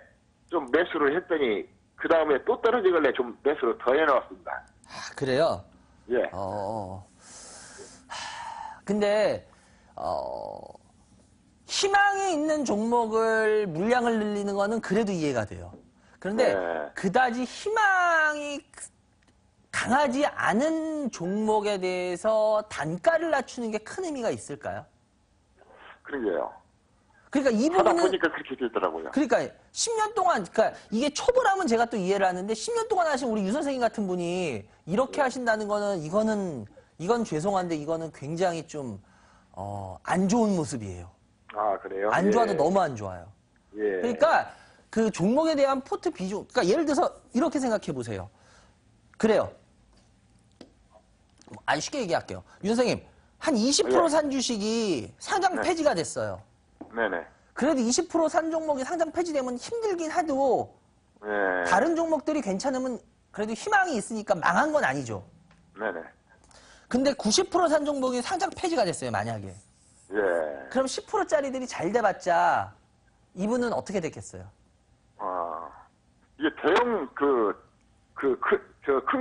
좀 매수를 했더니 그 다음에 또 떨어지길래 좀 매수를 더 해놨습니다. 아, 그래요? 예. 근데, 희망이 있는 종목을 물량을 늘리는 거는 그래도 이해가 돼요. 그런데 네. 그다지 희망이 강하지 않은 종목에 대해서 단가를 낮추는 게 큰 의미가 있을까요? 그러게요. 그러니까 이 하다 부분은 보니까 그렇게 되더라고요. 그러니까 10년 동안 그러니까 이게 초보라면 제가 또 이해를 하는데 10년 동안 하신 우리 유 선생님 같은 분이 이렇게 하신다는 거는 이건 죄송한데 이거는 굉장히 좀 안 좋은 모습이에요. 아, 그래요? 안 좋아도 예. 너무 안 좋아요. 예. 그러니까 그 종목에 대한 포트 비중, 그러니까 예를 들어서 이렇게 생각해 보세요. 그래요. 아니 쉽게 얘기할게요. 유 선생님 한 20% 산 주식이 상장 폐지가 됐어요. 네네. 그래도 20% 산 종목이 상장 폐지되면 힘들긴 해도 예. 다른 종목들이 괜찮으면 그래도 희망이 있으니까 망한 건 아니죠. 네네. 근데 90% 산 종목이 상장 폐지가 됐어요, 만약에. 예. 그럼 10%짜리들이 잘 돼봤자 이분은 어떻게 됐겠어요? 이게 대형 큰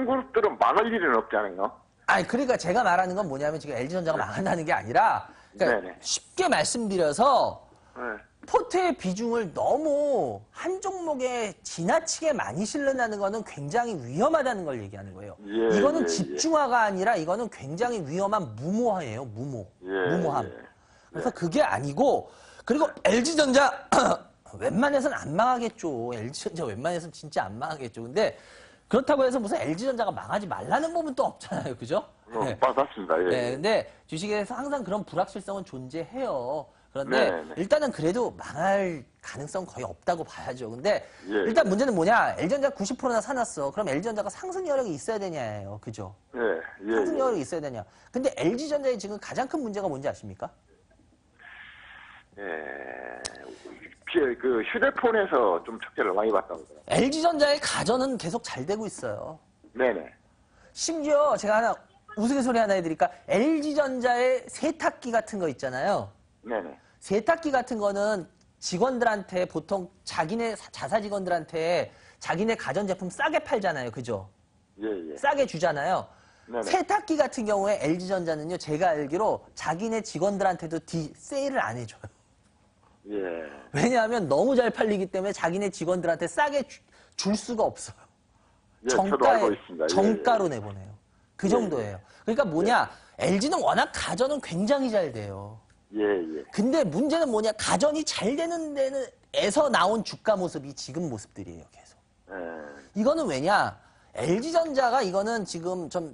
그룹들은 망할 일은 없잖아요. 아니, 그러니까 제가 말하는 건 뭐냐면 지금 LG전자가 망한다는 게 아니라 그러니까 네네. 쉽게 말씀드려서 네. 포트의 비중을 너무 한 종목에 지나치게 많이 실른다는 거는 굉장히 위험하다는 걸 얘기하는 거예요. 예, 이거는 예, 집중화가 아니라 이거는 굉장히 위험한 무모화예요. 무모함. 그래서 그게 아니고 그리고 LG전자 웬만해서는 안 망하겠죠. LG전자 웬만해서는 진짜 안 망하겠죠. 근데 그렇다고 해서 무슨 LG전자가 망하지 말라는 법은 또 없잖아요. 그죠? 네. 맞습니다. 예. 네, 근데 주식에서 항상 그런 불확실성은 존재해요. 그런데 네. 일단은 그래도 망할 가능성 거의 없다고 봐야죠. 근데 예, 일단 문제는 뭐냐? LG전자 90%나 사놨어. 그럼 LG전자가 상승 여력이 있어야 되냐예요. 그죠? 예. 상승 여력이 있어야 되냐. 근데 LG전자의 지금 가장 큰 문제가 뭔지 아십니까? 그 휴대폰에서 좀 척제를 많이 받다고 그래요. LG전자의 가전은 계속 잘 되고 있어요. 네네. 심지어 제가 하나 우스갯소리 하나 해드릴까? LG전자의 세탁기 같은 거 있잖아요. 네네. 세탁기 같은 거는 직원들한테 보통 자기네 자사 직원들한테 자기네 가전제품 싸게 팔잖아요. 그죠? 예, 예. 싸게 주잖아요. 네네. 세탁기 같은 경우에 LG전자는요, 제가 알기로 자기네 직원들한테도 세일을 안 해줘요. 예. 왜냐하면 너무 잘 팔리기 때문에 자기네 직원들한테 싸게 줄 수가 없어요. 예, 저도 알고 있습니다. 정가로 내보내요. 그 정도예요. 그러니까 뭐냐, LG는 워낙 가전은 굉장히 잘 돼요. 예, 예. 근데 문제는 뭐냐, 가전이 잘 되는 데에서 나온 주가 모습이 지금 모습들이에요, 계속. 예. 이거는 왜냐, LG전자가 이거는 지금 좀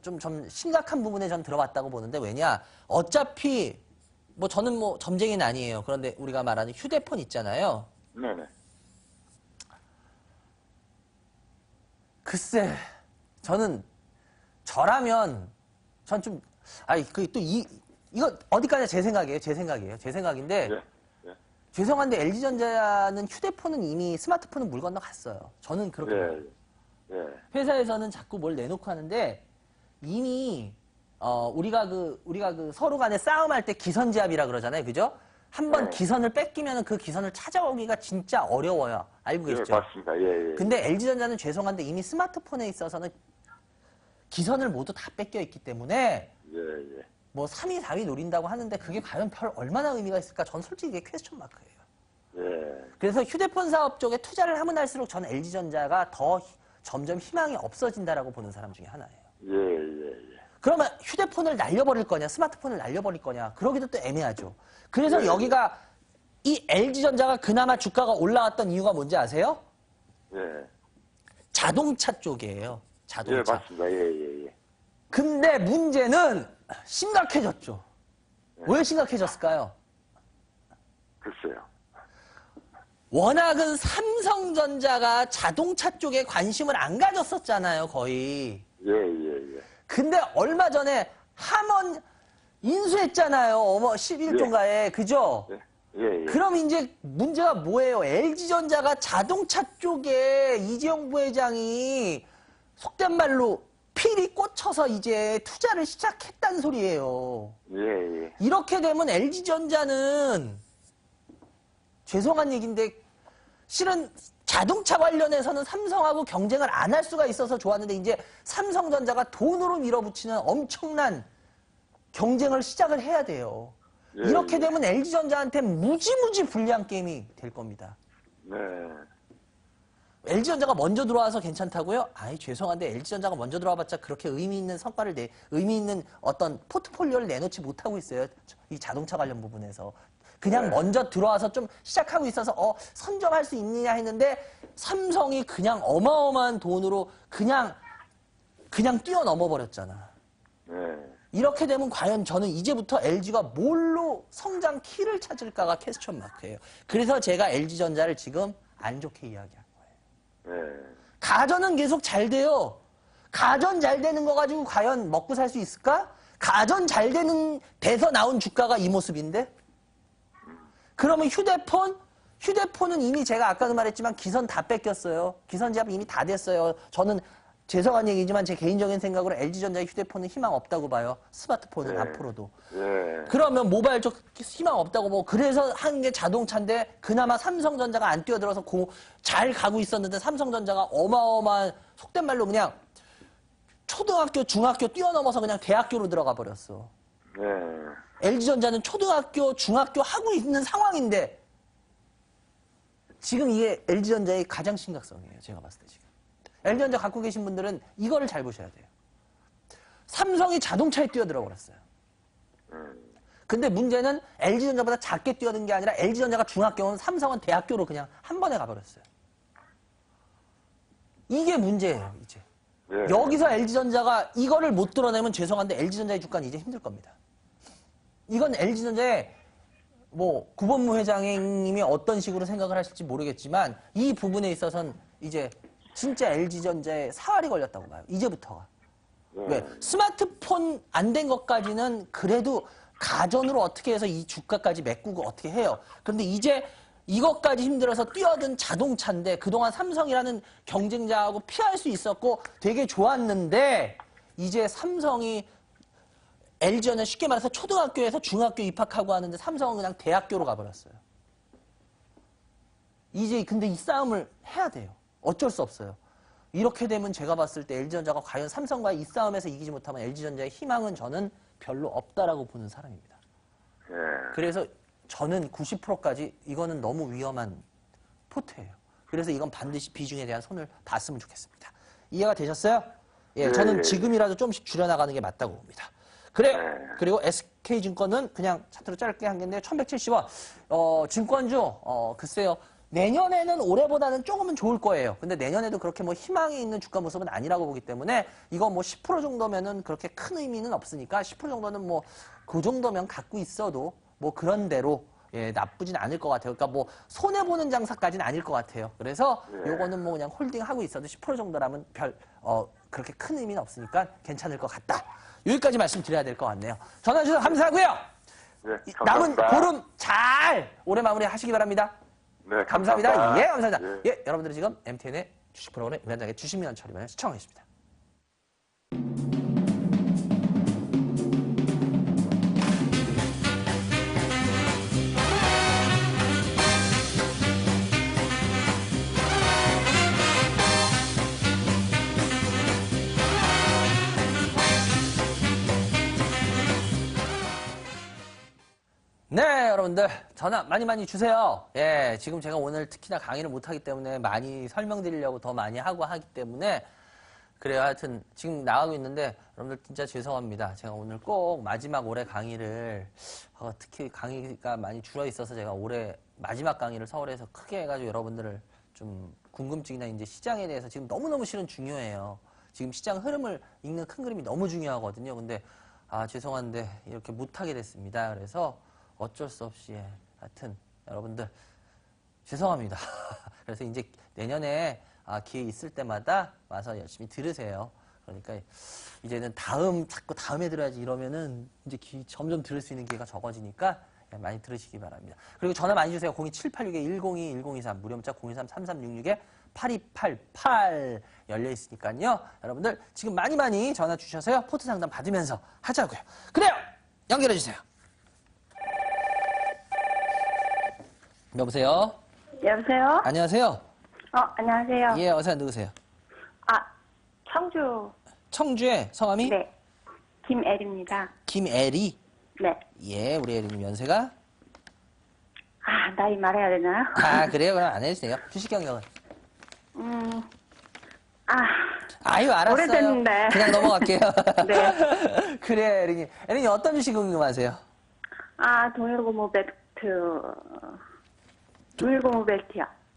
심각한 부분에 전 들어봤다고 보는데, 왜냐, 어차피 뭐 저는 뭐 점쟁이는 아니에요. 그런데 우리가 말하는 휴대폰 있잖아요. 네네. 글쎄, 저라면, 전 좀, 이거 어디까지 제 생각이에요. 제 생각인데, 예. 예. 죄송한데 LG전자는 휴대폰은 이미 스마트폰은 물 건너갔어요. 저는 그렇게 봐요. 예. 예. 회사에서는 자꾸 뭘 내놓고 하는데, 이미, 우리가 서로 간에 싸움할 때 기선제압이라 그러잖아요. 그죠? 한번 네. 기선을 뺏기면 그 기선을 찾아오기가 진짜 어려워요. 알고 예, 계시죠? 맞습니다. 예, 예. 근데 LG전자는 죄송한데 이미 스마트폰에 있어서는 기선을 모두 다 뺏겨 있기 때문에 예, 예. 뭐 3위, 4위 노린다고 하는데 그게 과연 얼마나 의미가 있을까? 전 솔직히 이게 퀘스천 마크예요. 예. 그래서 휴대폰 사업 쪽에 투자를 하면 할수록 전 LG전자가 더 점점 희망이 없어진다라고 보는 사람 중에 하나예요. 예, 예, 예. 그러면 휴대폰을 날려버릴 거냐, 스마트폰을 날려버릴 거냐, 그러기도 또 애매하죠. 그래서 네. 여기가 이 LG전자가 그나마 주가가 올라왔던 이유가 뭔지 아세요? 예. 자동차 쪽이에요. 예, 자동차. 맞습니다. 예, 예, 예. 근데 문제는 심각해졌죠. 왜 심각해졌을까요? 글쎄요. 워낙은 삼성전자가 자동차 쪽에 관심을 안 가졌었잖아요, 거의. 예, 예, 예. 근데 얼마 전에 함원 인수했잖아요. 11조인가에. 그죠? 예, 예, 예. 그럼 이제 문제가 뭐예요? LG전자가 자동차 쪽에 이재용 부회장이 속된 말로 필이 꽂혀서 이제 투자를 시작했단 소리예요. 예, 예. 이렇게 되면 LG전자는 죄송한 얘기인데 실은 자동차 관련해서는 삼성하고 경쟁을 안 할 수가 있어서 좋았는데 이제 삼성전자가 돈으로 밀어붙이는 엄청난 경쟁을 시작을 해야 돼요. 예, 이렇게 예. 되면 LG전자한테 무지무지 불리한 게임이 될 겁니다. 네. LG전자가 먼저 들어와서 괜찮다고요? 아이, 죄송한데 LG전자가 먼저 들어와봤자 그렇게 의미 있는 의미 있는 어떤 포트폴리오를 내놓지 못하고 있어요. 이 자동차 관련 부분에서. 그냥 네. 먼저 들어와서 좀 시작하고 있어서 선점할 수 있느냐 했는데 삼성이 그냥 어마어마한 돈으로 그냥 뛰어넘어 버렸잖아. 네. 이렇게 되면 과연 저는 이제부터 LG가 뭘로 성장 키를 찾을까가 퀘스천 마크예요. 그래서 제가 LG전자를 지금 안 좋게 이야기한 거예요. 네. 가전은 계속 잘 돼요. 가전 잘 되는 거 가지고 과연 먹고 살 수 있을까? 가전 잘 되는 데서 나온 주가가 이 모습인데? 그러면 휴대폰은 이미 제가 아까도 말했지만 기선 다 뺏겼어요. 기선 제압 이미 다 됐어요. 저는 죄송한 얘기지만 제 개인적인 생각으로 LG전자의 휴대폰은 희망 없다고 봐요. 스마트폰은 네. 앞으로도. 예. 그러면 모바일 쪽 희망 없다고 보고 그래서 한 게 자동차인데 그나마 삼성전자가 안 뛰어들어서 잘 가고 있었는데 삼성전자가 어마어마한 속된 말로 그냥 초등학교, 중학교 뛰어넘어서 그냥 대학교로 들어가 버렸어. 네. LG전자는 초등학교, 중학교 하고 있는 상황인데 지금 이게 LG전자의 가장 심각성이에요. 제가 봤을 때 지금. LG전자 갖고 계신 분들은 이거를 잘 보셔야 돼요. 삼성이 자동차에 뛰어들어 버렸어요. 근데 문제는 LG전자보다 작게 뛰어든 게 아니라 LG전자가 중학교는 삼성은 대학교로 그냥 한 번에 가버렸어요. 이게 문제예요, 이제. 예. 여기서 LG전자가 이거를 못 드러내면 죄송한데 LG전자의 주가는 이제 힘들 겁니다. 이건 LG전자의 구본무 회장님이 어떤 식으로 생각을 하실지 모르겠지만 이 부분에 있어서는 이제 진짜 LG전자에 사활이 걸렸다고 봐요. 이제부터가. 왜? 스마트폰 안 된 것까지는 그래도 가전으로 어떻게 해서 이 주가까지 메꾸고 어떻게 해요. 그런데 이제 이것까지 힘들어서 뛰어든 자동차인데 그동안 삼성이라는 경쟁자하고 피할 수 있었고 되게 좋았는데 이제 삼성이 LG는 쉽게 말해서 초등학교에서 중학교 입학하고 하는데 삼성은 그냥 대학교로 가버렸어요. 이제 근데 이 싸움을 해야 돼요. 어쩔 수 없어요. 이렇게 되면 제가 봤을 때 LG전자가 과연 삼성과의 이 싸움에서 이기지 못하면 LG전자의 희망은 저는 별로 없다라고 보는 사람입니다. 예. 그래서 저는 90%까지 이거는 너무 위험한 포트예요. 그래서 이건 반드시 비중에 대한 손을 닿았으면 좋겠습니다. 이해가 되셨어요? 예, 네. 저는 지금이라도 좀씩 줄여나가는 게 맞다고 봅니다. 그래요. 네. 그리고 SK증권은 그냥 차트로 짧게 한 개인데 1170원. 증권주, 글쎄요. 내년에는 올해보다는 조금은 좋을 거예요. 근데 내년에도 그렇게 뭐 희망이 있는 주가 모습은 아니라고 보기 때문에 이거 뭐 10% 정도면은 그렇게 큰 의미는 없으니까 10% 정도는 뭐 그 정도면 갖고 있어도 뭐 그런 대로 예, 나쁘진 않을 것 같아요. 그러니까 뭐 손해보는 장사까지는 아닐 것 같아요. 그래서 요거는 뭐 그냥 홀딩하고 있어도 10% 정도라면 그렇게 큰 의미는 없으니까 괜찮을 것 같다. 여기까지 말씀드려야 될 것 같네요. 전화 주셔서 감사하고요. 네, 남은 감사합니다. 보름 잘 올해 마무리 하시기 바랍니다. 네, 감사합니다. 예, 감사합니다. 예. 예, 여러분들이 지금 MTN의 주식 프로그램 위원장의 주식민원 처리만을 시청하고 있습니다. 네, 여러분들 전화 많이 주세요. 예, 지금 제가 오늘 특히나 강의를 못하기 때문에 많이 설명드리려고 더 많이 하기 때문에 그래요. 하여튼 지금 나가고 있는데 여러분들 진짜 죄송합니다. 제가 오늘 꼭 마지막 올해 강의를 특히 강의가 많이 줄어 있어서 제가 올해 마지막 강의를 서울에서 크게 해가지고 여러분들을 좀 궁금증이나 이제 시장에 대해서 지금 너무너무 실은 중요해요. 지금 시장 흐름을 읽는 큰 그림이 너무 중요하거든요. 근데 죄송한데 이렇게 못하게 됐습니다. 그래서 어쩔 수 없이 하여튼 여러분들 죄송합니다. 그래서 이제 내년에 기회 있을 때마다 와서 열심히 들으세요. 그러니까 이제는 자꾸 다음에 들어야지 이러면은 이제 점점 들을 수 있는 기회가 적어지니까 많이 들으시기 바랍니다. 그리고 전화 많이 주세요. 02786-102-1023 무료 문자 023-3366-8288 열려 있으니까요. 여러분들 지금 많이 전화 주셔서요. 포트 상담 받으면서 하자고요. 그래요. 연결해 주세요. 여보세요? 여보세요? 안녕하세요? 안녕하세요. 예, 어서 누구세요? 청주. 청주의 성함이? 네. 김애리입니다. 김애리? 네. 예, 우리 애리님 연세가? 나이 말해야 되나요? 그래요? 그럼 안 해주세요. 주식 경력은? 아유, 알았어요. 오래됐는데. 그냥 넘어갈게요. 네. 그래, 애리님. 애리님 어떤 주식 궁금하세요? 동일고무 벨트요.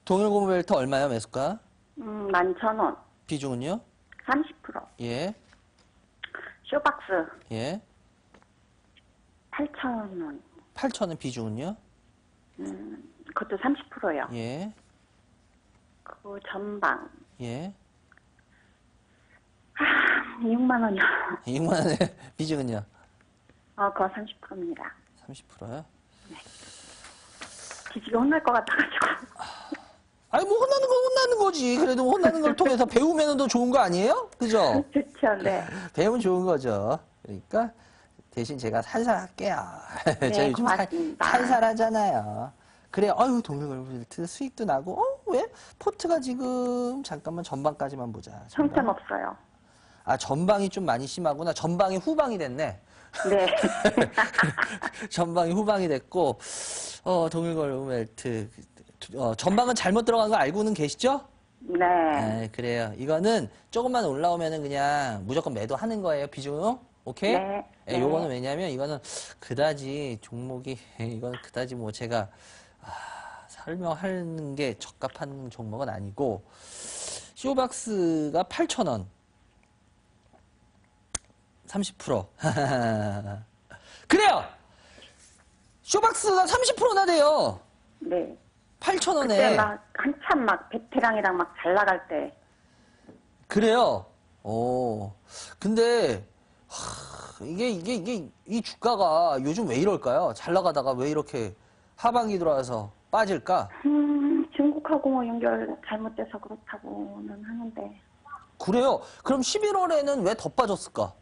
동일고무벨트 얼마요, 매수가? 11,000원. 비중은요? 30%. 예, 쇼박스 예. 8,000원. 8,000원 비중은요? 그것도 30%요. 예, 그 전방 예. 6만 원이요. 6만원의 비중은요? 그거 30%입니다. 30%요? 뒤지게 혼날 것 같아가지고. 아니, 뭐, 혼나는 거지. 그래도 혼나는 걸 통해서 배우면 더 좋은 거 아니에요? 그죠? 좋죠, 네. 배우면 좋은 거죠. 그러니까, 대신 제가 살살할게요. 네, 제가 요즘 고맙습니다. 살살하잖아요. 그래, 동일고무벨트 수익도 나고, 왜? 포트가 지금, 잠깐만, 전방까지만 보자. 형편없어요. 전방이 좀 많이 심하구나. 전방이 후방이 됐네. 네. 전방이 후방이 됐고, 동일고무벨트. 전방은 잘못 들어간 거 알고는 계시죠? 네. 그래요. 이거는 조금만 올라오면은 그냥 무조건 매도하는 거예요. 비중. 오케이? 네. 네. 요거는 왜냐면 이거는 그다지 종목이, 이건 그다지 뭐 제가, 설명하는 게 적합한 종목은 아니고, 쇼박스가 8,000원. 30%. 그래요! 쇼박스가 30%나 돼요. 네. 8,000원에. 그때 한참 베테랑이랑 잘 나갈 때. 그래요? 근데, 이 주가가 요즘 왜 이럴까요? 잘 나가다가 왜 이렇게 하반기 들어와서 빠질까? 중국하고 연결 잘못돼서 그렇다고는 하는데. 그래요? 그럼 11월에는 왜 더 빠졌을까?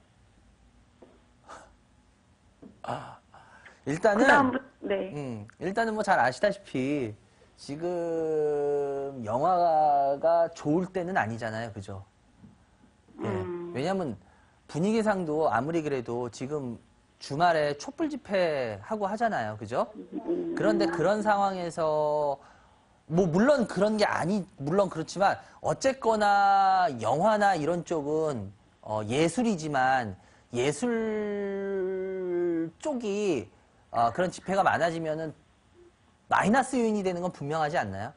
일단은, 네. 일단은 뭐 잘 아시다시피, 지금 영화가 좋을 때는 아니잖아요. 그죠? 예. 왜냐면 분위기상도 아무리 그래도 지금 주말에 촛불 집회 하고 하잖아요. 그죠? 그런데 그런 상황에서 뭐 물론 그런 게 물론 그렇지만 어쨌거나 영화나 이런 쪽은 예술이지만 예술 쪽이 그런 집회가 많아지면은 마이너스 요인이 되는 건 분명하지 않나요?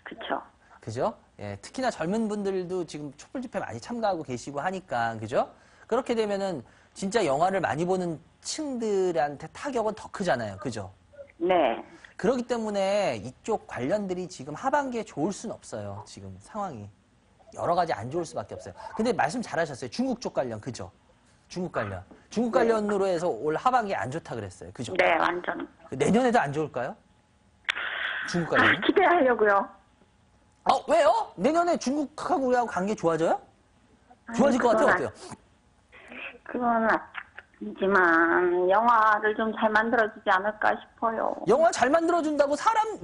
그쵸. 그죠? 예, 특히나 젊은 분들도 지금 촛불 집회 많이 참가하고 계시고 하니까, 그죠? 그렇게 되면은 진짜 영화를 많이 보는 층들한테 타격은 더 크잖아요. 그죠? 네. 그렇기 때문에 이쪽 관련들이 지금 하반기에 좋을 순 없어요. 지금 상황이. 여러 가지 안 좋을 수밖에 없어요. 근데 말씀 잘하셨어요. 중국 쪽 관련, 그죠? 중국 관련. 중국 관련으로 해서 올 하반기에 안 좋다 그랬어요. 그죠? 네, 완전. 내년에도 안 좋을까요? 중국 관련. 기대하려고요. 왜요? 내년에 중국하고 우리하고 관계 좋아져요? 좋아질 것 같아요? 어때요? 그건 아니지만 영화를 좀 잘 만들어주지 않을까 싶어요. 영화 잘 만들어준다고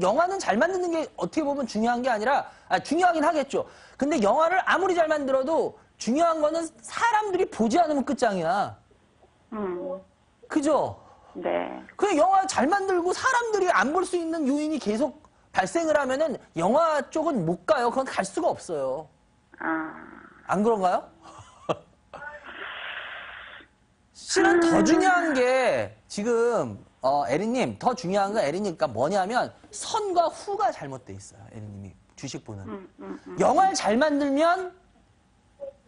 영화는 잘 만드는 게 어떻게 보면 중요한 게 아니라, 중요하긴 하겠죠. 근데 영화를 아무리 잘 만들어도 중요한 거는 사람들이 보지 않으면 끝장이야. 그죠? 네. 그 영화 잘 만들고 사람들이 안 볼 수 있는 요인이 계속 발생을 하면은 영화 쪽은 못 가요. 그건 갈 수가 없어요. 안 그런가요? 실은 더 중요한 게 지금 에리님 더 중요한 건 에리니까 뭐냐면 선과 후가 잘못돼 있어요. 에리님이 주식 보는 영화를 잘 만들면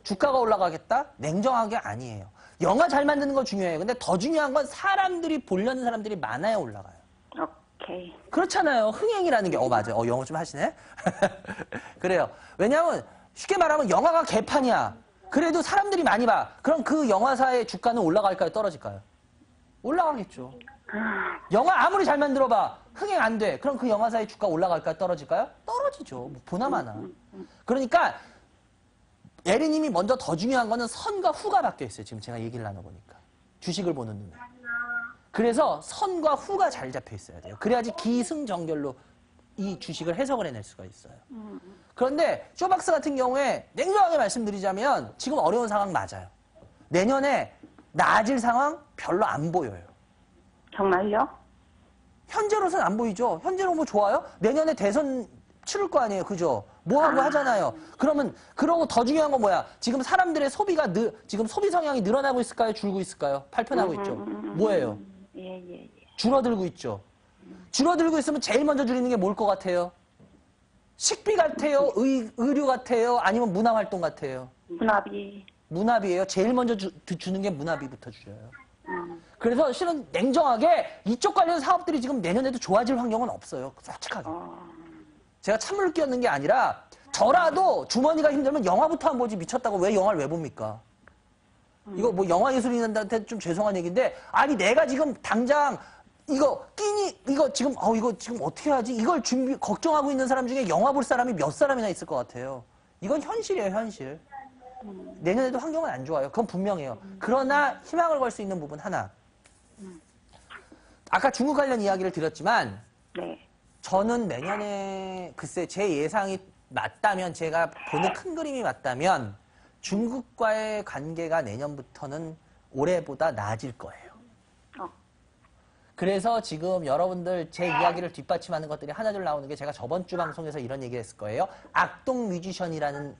주가가 올라가겠다? 냉정하게 아니에요. 영화 잘 만드는 거 중요해요. 근데 더 중요한 건 사람들이 보려는 사람들이 많아야 올라가요. 오케이. 그렇잖아요. 흥행이라는 게 맞아요. 영어 좀 하시네. 그래요. 왜냐하면 쉽게 말하면 영화가 개판이야. 그래도 사람들이 많이 봐. 그럼 그 영화사의 주가는 올라갈까요? 떨어질까요? 올라가겠죠. 영화 아무리 잘 만들어봐. 흥행 안 돼. 그럼 그 영화사의 주가 올라갈까요? 떨어질까요? 떨어지죠. 뭐 보나마나. 그러니까 에리님이 먼저 더 중요한 거는 선과 후가 바뀌어 있어요. 지금 제가 얘기를 나눠보니까. 주식을 보는 눈에. 그래서 선과 후가 잘 잡혀 있어야 돼요. 그래야지 기승전결로 이 주식을 해석을 해낼 수가 있어요. 그런데 쇼박스 같은 경우에 냉정하게 말씀드리자면 지금 어려운 상황 맞아요. 내년에 나아질 상황 별로 안 보여요. 정말요? 현재로서는 안 보이죠. 현재로 뭐 좋아요? 내년에 대선 치를 거 아니에요. 그죠? 뭐 하고 하잖아요. 그러고 더 중요한 건 뭐야? 지금 사람들의 소비가 지금 소비 성향이 늘어나고 있을까요? 줄고 있을까요? 발표나고 있죠. 뭐예요? 예. 줄어들고 있죠. 줄어들고 있으면 제일 먼저 줄이는 게 뭘 것 같아요? 식비 같아요? 의류 같아요? 아니면 문화활동 같아요? 문화비. 문화비예요. 제일 먼저 주는 게 문화비부터 줄여요. 그래서 실은 냉정하게 이쪽 관련 사업들이 지금 내년에도 좋아질 환경은 없어요. 솔직하게. 제가 찬물 끼얹는 게 아니라 저라도 주머니가 힘들면 영화부터 안 보지 미쳤다고 왜 영화를 왜 봅니까? 이거 뭐 영화예술인한테 좀 죄송한 얘기인데 아니 내가 지금 당장 이거 지금 어떻게 하지? 이걸 걱정하고 있는 사람 중에 영화 볼 사람이 몇 사람이나 있을 것 같아요. 이건 현실이에요, 현실. 내년에도 환경은 안 좋아요. 그건 분명해요. 그러나 희망을 걸 수 있는 부분 하나. 아까 중국 관련 이야기를 드렸지만 네. 저는 내년에 글쎄 제 예상이 맞다면 제가 보는 큰 그림이 맞다면 중국과의 관계가 내년부터는 올해보다 나아질 거예요. 그래서 지금 여러분들 제 이야기를 뒷받침하는 것들이 하나둘 나오는 게 제가 저번 주 방송에서 이런 얘기를 했을 거예요. 악동 뮤지션이라는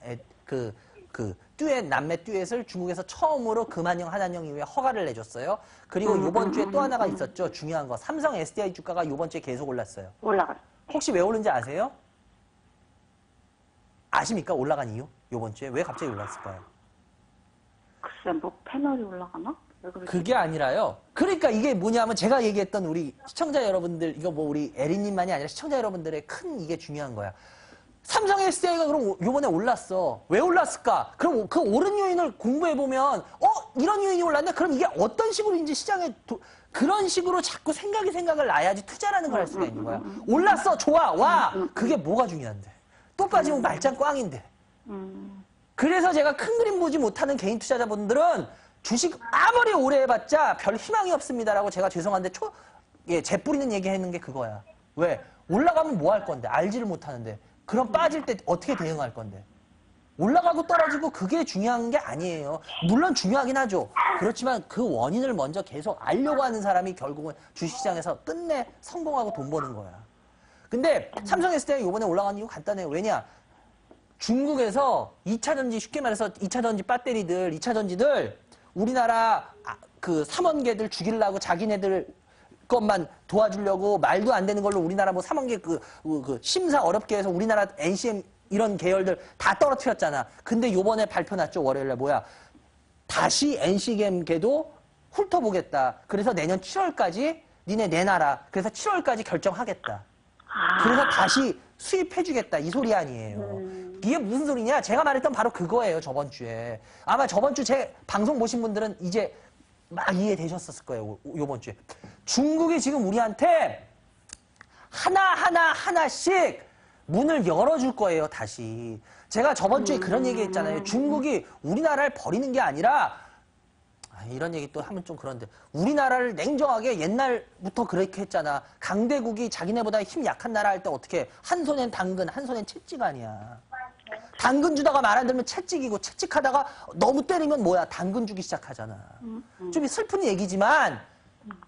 듀엣, 남매 듀엣을 중국에서 처음으로 금한영, 한한영 이후에 허가를 내줬어요. 그리고 이번 주에 또 하나가 있었죠. 중요한 거. 삼성 SDI 주가가 이번 주에 계속 올랐어요. 올라갔어요. 혹시 왜 오른지 아세요? 아십니까? 올라간 이유? 이번 주에 왜 갑자기 올랐을까요? 글쎄, 뭐 패널이 올라가나? 왜 그러지? 그게 아니라요. 그러니까 이게 뭐냐면 제가 얘기했던 우리 시청자 여러분들, 이거 뭐 우리 에리님만이 아니라 시청자 여러분들의 큰 이게 중요한 거야. 삼성 SDI가 그럼 요번에 올랐어. 왜 올랐을까? 그럼 그 오른 요인을 공부해보면 이런 요인이 올랐네? 그럼 이게 어떤 식으로 이제 시장에 그런 식으로 자꾸 생각을 놔야지 투자라는 걸 할 수가 있는 거야. 올랐어. 좋아. 와. 그게 뭐가 중요한데. 또 빠지면 말짱 꽝인데. 그래서 제가 큰 그림 보지 못하는 개인 투자자분들은 주식 아무리 오래 해봤자 별 희망이 없습니다라고 제가 죄송한데 재 뿌리는 얘기 했는 게 그거야. 왜? 올라가면 뭐 할 건데? 알지를 못하는데. 그럼 빠질 때 어떻게 대응할 건데? 올라가고 떨어지고 그게 중요한 게 아니에요. 물론 중요하긴 하죠. 그렇지만 그 원인을 먼저 계속 알려고 하는 사람이 결국은 주식시장에서 끝내 성공하고 돈 버는 거야. 근데 삼성 SDI 이번에 올라간 이유 간단해요. 왜냐? 중국에서 2차 전지, 쉽게 말해서 2차 전지 배터리들, 2차 전지들 우리나라 그 삼원계들 죽이려고 자기네들 것만 도와주려고 말도 안 되는 걸로 우리나라 뭐 삼원계 그 심사 어렵게 해서 우리나라 NCM 이런 계열들 다 떨어뜨렸잖아. 근데 요번에 발표 났죠. 월요일에 뭐야. 다시 NC게임계도 훑어보겠다. 그래서 내년 7월까지 니네 내놔라. 그래서 7월까지 결정하겠다. 그래서 다시 수입해주겠다. 이 소리 아니에요. 이게 무슨 소리냐? 제가 말했던 바로 그거예요. 저번 주에. 아마 저번 주 제 방송 보신 분들은 이제 막 이해되셨을 거예요. 요번 주에. 중국이 지금 우리한테 하나씩 문을 열어줄 거예요, 다시. 제가 저번 주에 그런 얘기 했잖아요. 중국이 우리나라를 버리는 게 아니라, 이런 얘기 또 하면 좀 그런데, 우리나라를 냉정하게 옛날부터 그렇게 했잖아. 강대국이 자기네보다 힘 약한 나라 할 때 어떻게, 한 손엔 당근, 한 손엔 채찍 아니야. 당근 주다가 말 안 들으면 채찍이고, 채찍하다가 너무 때리면 뭐야, 당근 주기 시작하잖아. 좀 슬픈 얘기지만,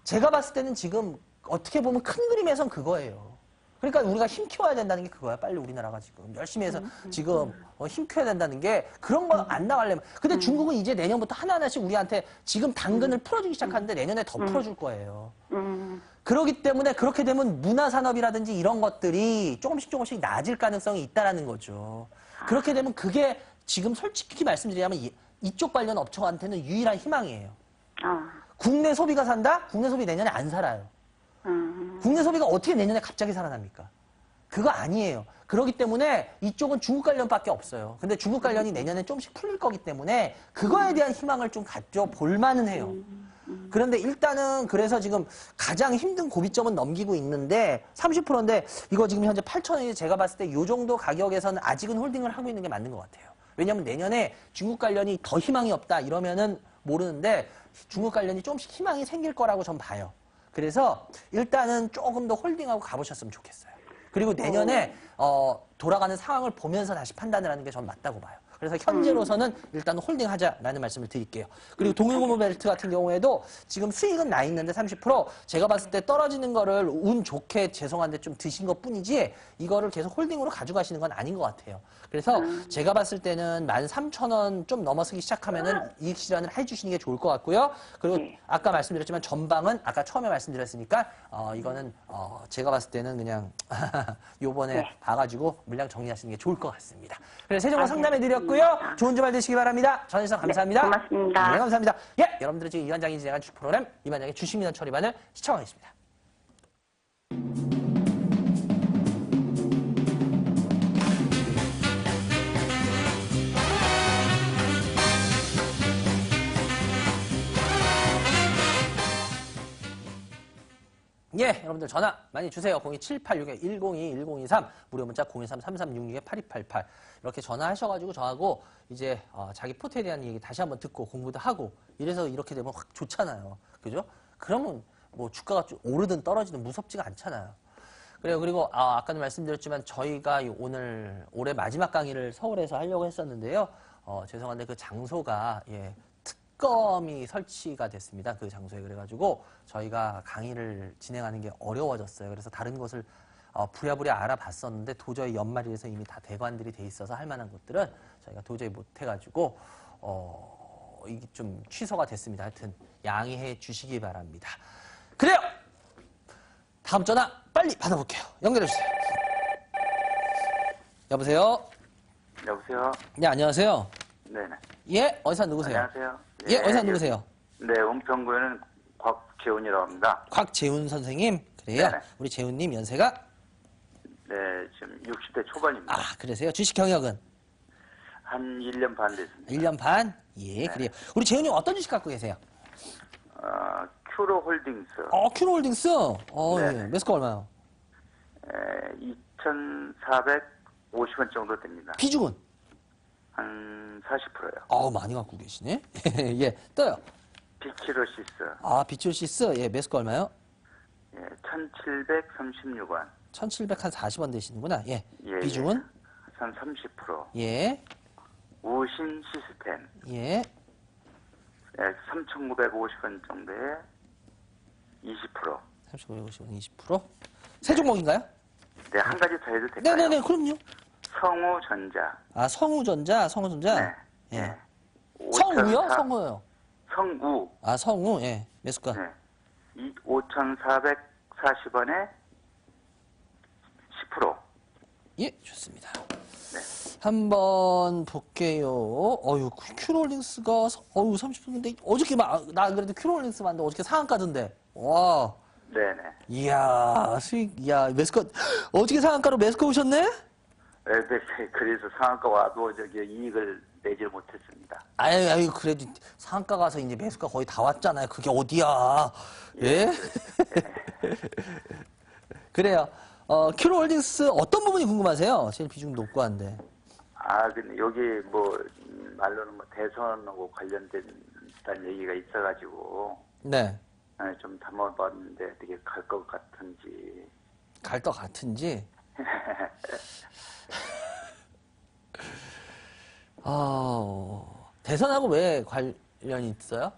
제가 봤을 때는 지금 어떻게 보면 큰 그림에선 그거예요. 그러니까 우리가 힘 키워야 된다는 게 그거야. 빨리 우리나라가 지금 열심히 해서 지금 힘 키워야 된다는 게 그런 거 안 나가려면. 근데 중국은 이제 내년부터 하나하나씩 우리한테 지금 당근을 풀어주기 시작하는데 내년에 더 풀어줄 거예요. 그렇기 때문에 그렇게 되면 문화산업이라든지 이런 것들이 조금씩 낮을 가능성이 있다라는 거죠. 그렇게 되면 그게 지금 솔직히 말씀드리자면 이쪽 관련 업체한테는 유일한 희망이에요. 국내 소비가 산다? 국내 소비 내년에 안 살아요. 국내 소비가 어떻게 내년에 갑자기 살아납니까? 그거 아니에요. 그렇기 때문에 이쪽은 중국 관련밖에 없어요. 근데 중국 관련이 내년에 조금씩 풀릴 거기 때문에 그거에 대한 희망을 좀 가져볼 만은 해요. 그런데 일단은 그래서 지금 가장 힘든 고비점은 넘기고 있는데 30%인데 이거 지금 현재 8,000원이 제가 봤을 때 이 정도 가격에서는 아직은 홀딩을 하고 있는 게 맞는 것 같아요. 왜냐하면 내년에 중국 관련이 더 희망이 없다 이러면은 모르는데 중국 관련이 조금씩 희망이 생길 거라고 전 봐요. 그래서 일단은 조금 더 홀딩하고 가보셨으면 좋겠어요. 그리고 내년에 돌아가는 상황을 보면서 다시 판단을 하는 게 전 맞다고 봐요. 그래서 현재로서는 일단 홀딩하자라는 말씀을 드릴게요. 그리고 동일고무 벨트 같은 경우에도 지금 수익은 나 있는데 30% 제가 봤을 때 떨어지는 거를 운 좋게 죄송한데 좀 드신 것 뿐이지 이거를 계속 홀딩으로 가져가시는 건 아닌 것 같아요. 그래서 제가 봤을 때는 13,000원 좀 넘어서기 시작하면은 이익 실현을 해주시는 게 좋을 것 같고요. 그리고 아까 말씀드렸지만 전방은 아까 처음에 말씀드렸으니까 이거는 제가 봤을 때는 그냥 요번에 봐가지고 물량 정리하시는 게 좋을 것 같습니다. 그래서 세종과 상담해드렸고요. 좋은 주말 되시기 바랍니다. 전해주셔서 감사합니다. 고맙습니다. 네, 감사합니다. 예, 여러분들은 지금 이완장이 진행한 주식 프로그램 이완장의 주식민원 처리반을 시청하겠습니다. 예, 여러분들 전화 많이 주세요. 02786-102-1023 무료 문자 013-3366-8288 이렇게 전화하셔가지고 저하고 이제 자기 포트에 대한 얘기 다시 한번 듣고 공부도 하고 이래서 이렇게 되면 확 좋잖아요. 그죠? 그러면 뭐 주가가 좀 오르든 떨어지든 무섭지가 않잖아요. 그래요. 그리고 아까도 말씀드렸지만 저희가 올해 마지막 강의를 서울에서 하려고 했었는데요. 죄송한데 그 장소가 특검이 설치가 됐습니다. 그 장소에. 그래가지고 저희가 강의를 진행하는 게 어려워졌어요. 그래서 다른 곳을 부랴부랴 알아봤었는데 도저히 연말이라서 이미 다 대관들이 돼 있어서 할 만한 곳들은 저희가 도저히 못해가지고 이게 좀 취소가 됐습니다. 하여튼 양해해 주시기 바랍니다. 그래요! 다음 전화 빨리 받아볼게요. 연결해 주세요. 여보세요? 여보세요? 네, 안녕하세요. 네네. 예, 어디서 누구세요? 안녕하세요. 예, 어디서 누구세요? 네, 은평구에는 곽재훈이라고 합니다. 곽재훈 선생님. 그래요? 네네. 우리 재훈님 연세가? 네, 지금 60대 초반입니다. 아, 그러세요? 주식 경력은? 한 1년 반 됐습니다. 1년 반? 예, 그래요. 우리 재훈님 어떤 주식 갖고 계세요? 큐로 홀딩스. 큐로홀딩스? 네네. 예. 매수가 얼마요? 2,450원 정도 됩니다. 비중은? 한 40%요. 많이 갖고 계시네. 예, 떠요. 비키로시스. 비추시스? 예, 매수가 얼마요? 예, 1,736원. 1740원 되시는구나. 예. 예, 비중은? 한 30%. 예. 우신 시스템. 예. 3,950원 정도에 20%. 3,950원 20%. 세 종목인가요? 네, 한 가지 더 해도 될까요? 네네네, 그럼요. 성우전자. 아, 성우전자. 네. 예. 네. 성우요? 성우요. 성우. 아, 성우. 예. 매수가. 네. 5,440원에 10%. 예, 좋습니다. 네. 한번 볼게요. 큐롤링스가, 30%인데, 어저께 나 그래도 큐롤링스 봤는데, 어저께 상한가던데. 와. 네네. 이야, 매수가, 어저께 상한가로 매수가 오셨네? 네, 그래서 상한가 와도 이익을 내질 못했습니다. 아유, 그래도 상한가 가서 이제 매수가 거의 다 왔잖아요. 그게 어디야. 예? 그래요. 큐로홀딩스 어떤 부분이 궁금하세요? 제일 비중 높고 한데. 근데 여기 말로는 대선하고 관련된다는 얘기가 있어가지고. 네. 좀 담아봤는데 어떻게 갈 것 같은지. 갈 것 같은지? 대선하고 왜 관련이 있어요?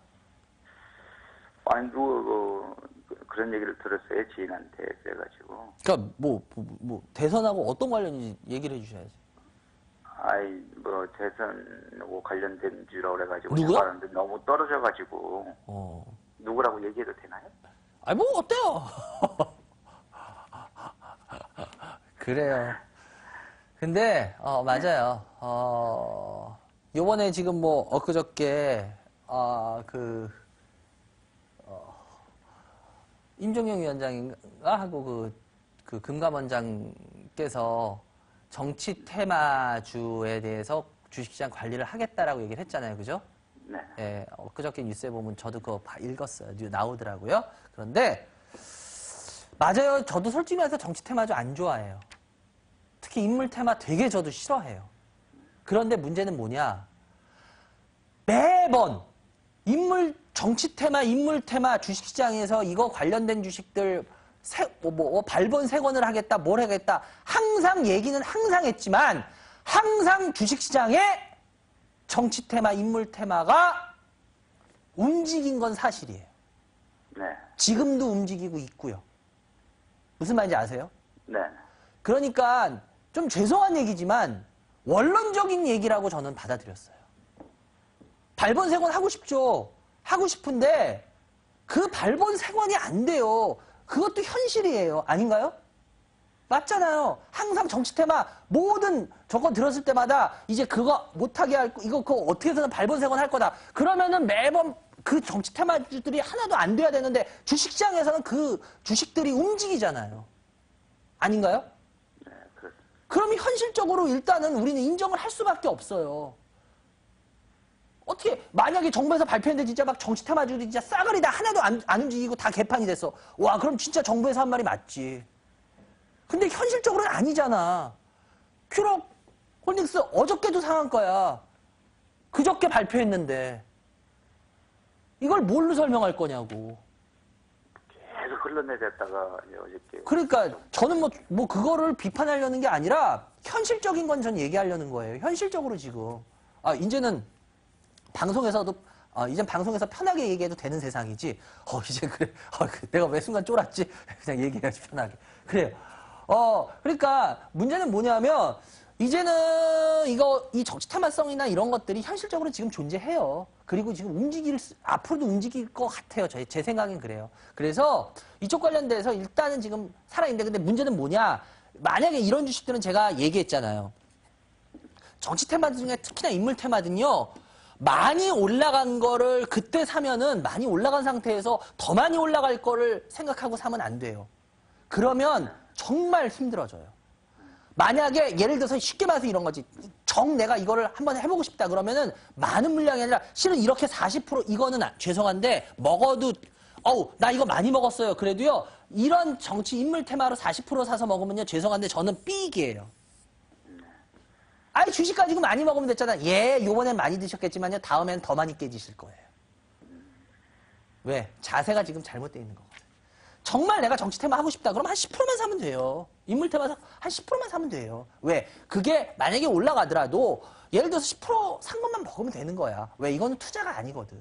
아니, 그런 얘기를 들었어요, 지인한테. 그래가지고. 그러니까 대선하고 어떤 관련인지 얘기를 해주셔야지. 대선하고 관련된 주라고 그래가지고. 누구요? 하는데 너무 떨어져가지고. 누구라고 얘기해도 되나요? 어때요? 그래요. 근데, 맞아요. 요번에 지금 엊그저께, 임종영 위원장인가? 하고 그 금감원장께서 정치 테마주에 대해서 주식시장 관리를 하겠다라고 얘기를 했잖아요. 그죠? 네. 예, 엊그저께 뉴스에 보면 저도 그거 읽었어요. 나오더라고요. 그런데, 맞아요. 저도 솔직히 말해서 정치 테마주 안 좋아해요. 특히 인물 테마 되게 저도 싫어해요. 그런데 문제는 뭐냐? 매번 정치 테마, 인물 테마 주식시장에서 이거 관련된 주식들 발본 세권을 하겠다, 뭘 하겠다. 항상 얘기는 항상 했지만 항상 주식시장에 정치 테마, 인물 테마가 움직인 건 사실이에요. 네. 지금도 움직이고 있고요. 무슨 말인지 아세요? 네. 그러니까 좀 죄송한 얘기지만 원론적인 얘기라고 저는 받아들였어요. 발본 세권 하고 싶죠. 하고 싶은데 그 발본 세권이 안 돼요. 그것도 현실이에요. 아닌가요? 맞잖아요. 항상 정치 테마 모든 저거 들었을 때마다 이제 그거 못하게 할 그거 어떻게 해서는 발본 세권 할 거다. 그러면은 매번 그 정치 테마주들이 하나도 안 돼야 되는데 주식시장에서는 그 주식들이 움직이잖아요. 아닌가요? 네, 그렇습니다. 그럼 현실적으로 일단은 우리는 인정을 할 수밖에 없어요. 어떻게 만약에 정부에서 발표했는데 진짜 막 정치 테마주들이 진짜 싸그리 다 하나도 안 움직이고 다 개판이 됐어. 와, 그럼 진짜 정부에서 한 말이 맞지. 근데 현실적으로는 아니잖아. 큐록 홀딩스 어저께도 상한가야. 그저께 발표했는데 이걸 뭘로 설명할 거냐고. 계속 흘러내렸다가 어저께. 그러니까 저는 그거를 비판하려는 게 아니라 현실적인 건 전 얘기하려는 거예요. 현실적으로 지금. 이제는 방송에서도 이젠 방송에서 편하게 얘기해도 되는 세상이지. 이제 그래. 내가 왜 순간 쫄았지? 그냥 얘기해야지 편하게. 그래요. 그러니까 문제는 뭐냐면 이제는 이 정치 테마성이나 이런 것들이 현실적으로 지금 존재해요. 그리고 지금 앞으로도 움직일 것 같아요. 제 생각엔 그래요. 그래서 이쪽 관련돼서 일단은 지금 살아있는데 근데 문제는 뭐냐? 만약에 이런 주식들은 제가 얘기했잖아요. 정치 테마 중에 특히나 인물 테마든요. 많이 올라간 거를 그때 사면은 많이 올라간 상태에서 더 많이 올라갈 거를 생각하고 사면 안 돼요. 그러면 정말 힘들어져요. 만약에 예를 들어서 쉽게 말해서 이런 거지. 내가 이거를 한번 해보고 싶다 그러면은 많은 물량이 아니라 실은 이렇게 40% 이거는 죄송한데 먹어도 나 이거 많이 먹었어요. 그래도요. 이런 정치 인물 테마로 40% 사서 먹으면요. 죄송한데 저는 삐익이에요. 주식 가지고 많이 먹으면 됐잖아. 요번엔 많이 드셨겠지만요. 다음엔 더 많이 깨지실 거예요. 왜? 자세가 지금 잘못되어 있는 거거든. 정말 내가 정치 테마 하고 싶다. 그럼 한 10%만 사면 돼요. 인물 테마 한 10%만 사면 돼요. 왜? 그게 만약에 올라가더라도 예를 들어서 10%산 것만 먹으면 되는 거야. 왜? 이거는 투자가 아니거든.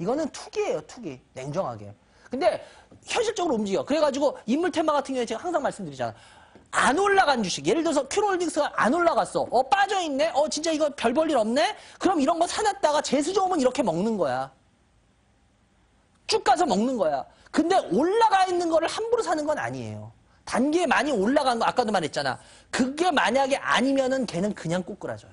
이거는 투기예요, 투기. 냉정하게. 근데 현실적으로 움직여. 그래가지고 인물 테마 같은 경우에 제가 항상 말씀드리잖아. 안 올라간 주식. 예를 들어서 큐로홀딩스가 안 올라갔어. 빠져있네? 진짜 이거 별 볼 일 없네? 그럼 이런 거 사놨다가 재수 좋으면 이렇게 먹는 거야. 쭉 가서 먹는 거야. 근데 올라가 있는 거를 함부로 사는 건 아니에요. 단기에 많이 올라간 거 아까도 말했잖아. 그게 만약에 아니면은 걔는 그냥 꼬꾸라져요.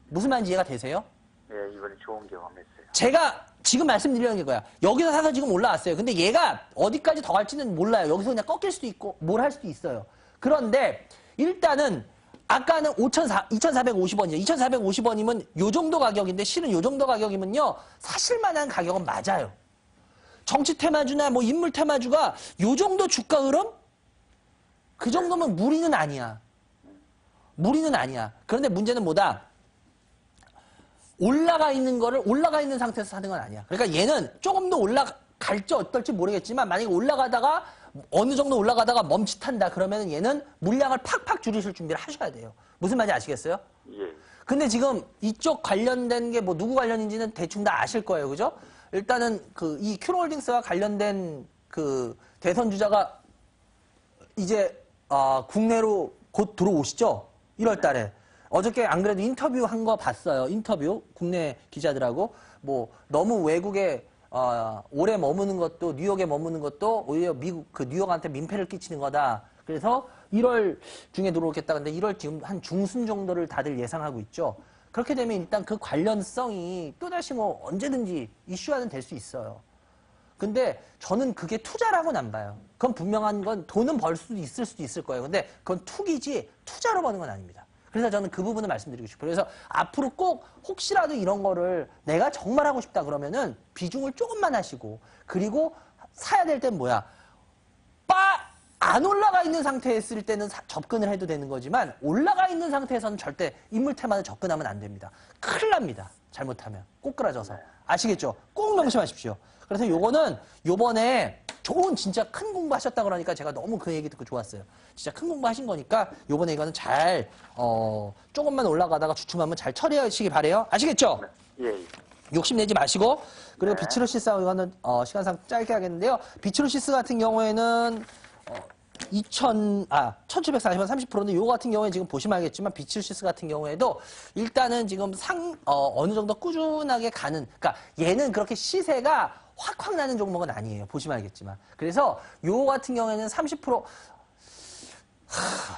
무슨 말인지 이해가 되세요? 예, 이번에 좋은 경험했어요. 제가 지금 말씀드리는 게 거야. 여기서 사서 지금 올라왔어요. 근데 얘가 어디까지 더 갈지는 몰라요. 여기서 그냥 꺾일 수도 있고 뭘 할 수도 있어요. 그런데 일단은 아까는 2,450원이에요. 2,450원이면 요 정도 가격인데 실은 요 정도 가격이면요. 사실 만한 가격은 맞아요. 정치 테마주나 뭐 인물 테마주가 요 정도 주가 흐름? 그 정도면 무리는 아니야. 무리는 아니야. 그런데 문제는 뭐다? 올라가 있는 거를 올라가 있는 상태에서 사는 건 아니야. 그러니까 얘는 조금 더 올라갈지 어떨지 모르겠지만 만약에 올라가다가 어느 정도 올라가다가 멈칫한다 그러면 얘는 물량을 팍팍 줄이실 준비를 하셔야 돼요. 무슨 말인지 아시겠어요? 예. 근데 지금 이쪽 관련된 게 뭐 누구 관련인지는 대충 다 아실 거예요. 그죠? 일단은 이 큐로홀딩스와 관련된 대선 주자가 이제 국내로 곧 들어오시죠? 1월 달에. 어저께 안 그래도 인터뷰 한 거 봤어요. 인터뷰. 국내 기자들하고. 뭐, 너무 외국에, 오래 머무는 것도, 뉴욕에 머무는 것도 오히려 미국, 뉴욕한테 민폐를 끼치는 거다. 그래서 1월 중에 들어오겠다. 근데 1월 지금 한 중순 정도를 다들 예상하고 있죠. 그렇게 되면 일단 그 관련성이 또다시 뭐 언제든지 이슈화는 될 수 있어요. 근데 저는 그게 투자라고는 안 봐요. 그건 분명한 건 돈은 벌 수도 있을 거예요. 근데 그건 투기지 투자로 버는 건 아닙니다. 그래서 저는 그 부분을 말씀드리고 싶어요. 그래서 앞으로 꼭 혹시라도 이런 거를 내가 정말 하고 싶다 그러면은 비중을 조금만 하시고 그리고 사야 될 땐 뭐야? 안 올라가 있는 상태에 있을 때는 접근을 해도 되는 거지만 올라가 있는 상태에서는 절대 인물 테마는 접근하면 안 됩니다. 큰일 납니다. 잘못하면. 꼬꾸라져서. 아시겠죠? 꼭 명심하십시오. 그래서 요거는 요번에 좋은 진짜 큰 공부하셨다 그러니까 제가 너무 그 얘기 듣고 좋았어요. 진짜 큰 공부하신 거니까 요번에 이거는 잘 조금만 올라가다가 주춤하면 잘 처리하시기 바래요. 아시겠죠? 예. 욕심내지 마시고 그리고 비츠루시스 이거는 시간상 짧게 하겠는데요. 비츠루시스 같은 경우에는 1740원 30%인데 요거 같은 경우에 지금 보시면 알겠지만 비츠루시스 같은 경우에도 일단은 지금 어느 정도 꾸준하게 가는 그러니까 얘는 그렇게 시세가 확 나는 종목은 아니에요. 보시면 알겠지만. 그래서 요거 같은 경우에는 30%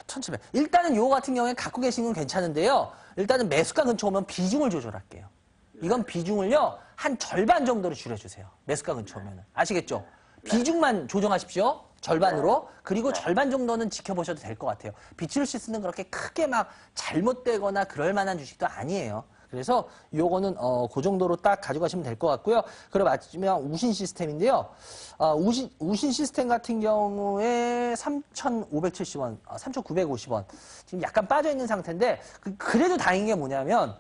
1700. 일단은 요거 같은 경우에 갖고 계시는 건 괜찮은데요. 일단은 매수가 근처 오면 비중을 조절할게요. 이건 비중을요. 한 절반 정도로 줄여주세요. 매수가 근처 오면은. 아시겠죠? 비중만 조정하십시오. 절반으로. 그리고 절반 정도는 지켜보셔도 될 것 같아요. 비츠루시스는 그렇게 크게 막 잘못되거나 그럴 만한 주식도 아니에요. 그래서 요거는 그 정도로 딱 가져가시면 될 것 같고요. 그리고 마지막 우신 시스템인데요. 우신 시스템 같은 경우에 3,570원, 3,950원. 지금 약간 빠져있는 상태인데 그래도 다행인 게 뭐냐면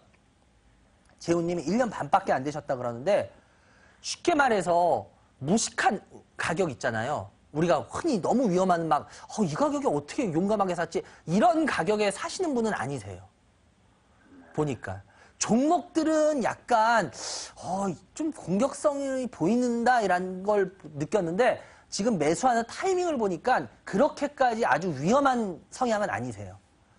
재훈님이 1년 반밖에 안 되셨다 그러는데 쉽게 말해서 무식한 가격 있잖아요. 우리가 흔히 너무 위험한 이 가격에 어떻게 용감하게 샀지? 이런 가격에 사시는 분은 아니세요. 보니까. 종목들은 약간 좀 공격성이 보이는다 이런 걸 느꼈는데 지금 매수하는 타이밍을 보니까 그렇게까지 아주 위험한 성향은 아니세요.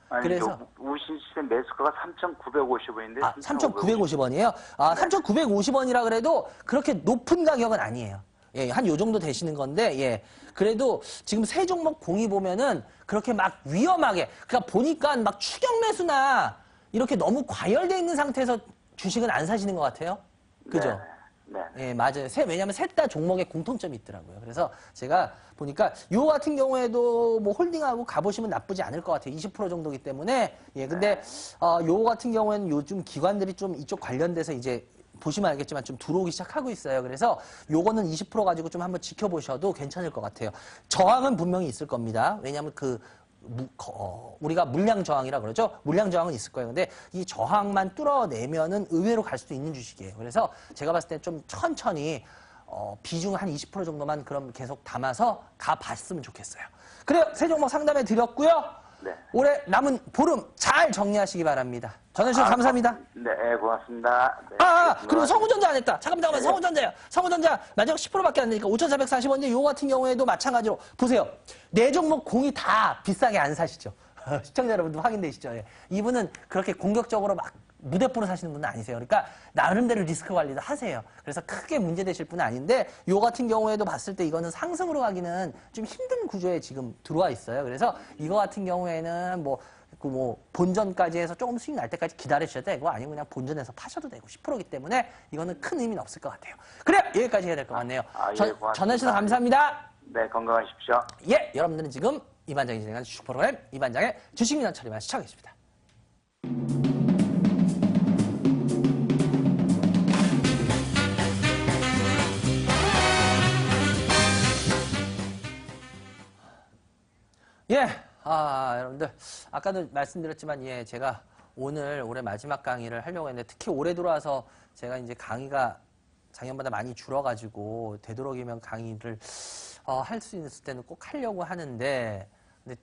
아니, 그래서 우신 시스템 매수가가 3,950원인데 3,950원이에요? 3,950원이라 그래도 그렇게 높은 가격은 아니에요. 예, 한 요 정도 되시는 건데, 예. 그래도 지금 세 종목 공이 보면은 그렇게 막 위험하게, 그러니까 보니까 막 추격 매수나 이렇게 너무 과열되어 있는 상태에서 주식은 안 사시는 것 같아요. 그죠? 네. 예, 맞아요. 왜냐면 셋 다 종목에 공통점이 있더라고요. 그래서 제가 보니까 요 같은 경우에도 뭐 홀딩하고 가보시면 나쁘지 않을 것 같아요. 20% 정도기 때문에. 예, 근데, 요 같은 경우에는 요즘 기관들이 좀 이쪽 관련돼서 이제 보시면 알겠지만 좀 들어오기 시작하고 있어요. 그래서 요거는 20% 가지고 좀 한번 지켜보셔도 괜찮을 것 같아요. 저항은 분명히 있을 겁니다. 왜냐하면 우리가 물량 저항이라 그러죠. 물량 저항은 있을 거예요. 근데 이 저항만 뚫어내면은 의외로 갈 수도 있는 주식이에요. 그래서 제가 봤을 때 좀 천천히 비중 한 20% 정도만 그럼 계속 담아서 가봤으면 좋겠어요. 그래요. 세 종목 상담해 드렸고요. 네. 올해 남은 보름 잘 정리하시기 바랍니다. 전해주셔서 감사합니다. 네, 고맙습니다. 네, 그리고 성우전자 안 했다. 잠깐만, 성우전자요. 성우전자 마지막 10%밖에 안 되니까 5,440원인데 요거 같은 경우에도 마찬가지로 보세요. 네 종목 공이 다 비싸게 안 사시죠. 시청자 여러분도 확인되시죠? 예. 이분은 그렇게 공격적으로 막 무대포로 사시는 분은 아니세요. 그러니까 나름대로 리스크 관리도 하세요. 그래서 크게 문제되실 분은 아닌데 요 같은 경우에도 봤을 때 이거는 상승으로 가기는 좀 힘든 구조에 지금 들어와 있어요. 그래서 이거 같은 경우에는 뭐 본전까지 해서 조금 수익 날 때까지 기다리셔도 되고 아니면 그냥 본전에서 파셔도 되고 10%이기 때문에 이거는 큰 의미는 없을 것 같아요. 그래요. 여기까지 해야 될 것 같네요. 전해주셔서 감사합니다. 네, 건강하십시오. 예, 여러분들은 지금 이반장이 진행하는 주식 프로그램 이반장의 주식민원 처리만 시청하고 계십니다. 예, 여러분들 아까도 말씀드렸지만 예, 제가 오늘 올해 마지막 강의를 하려고 했는데 특히 올해 들어와서 제가 이제 강의가 작년보다 많이 줄어가지고 되도록이면 강의를 할 수 있을 때는 꼭 하려고 하는데 근데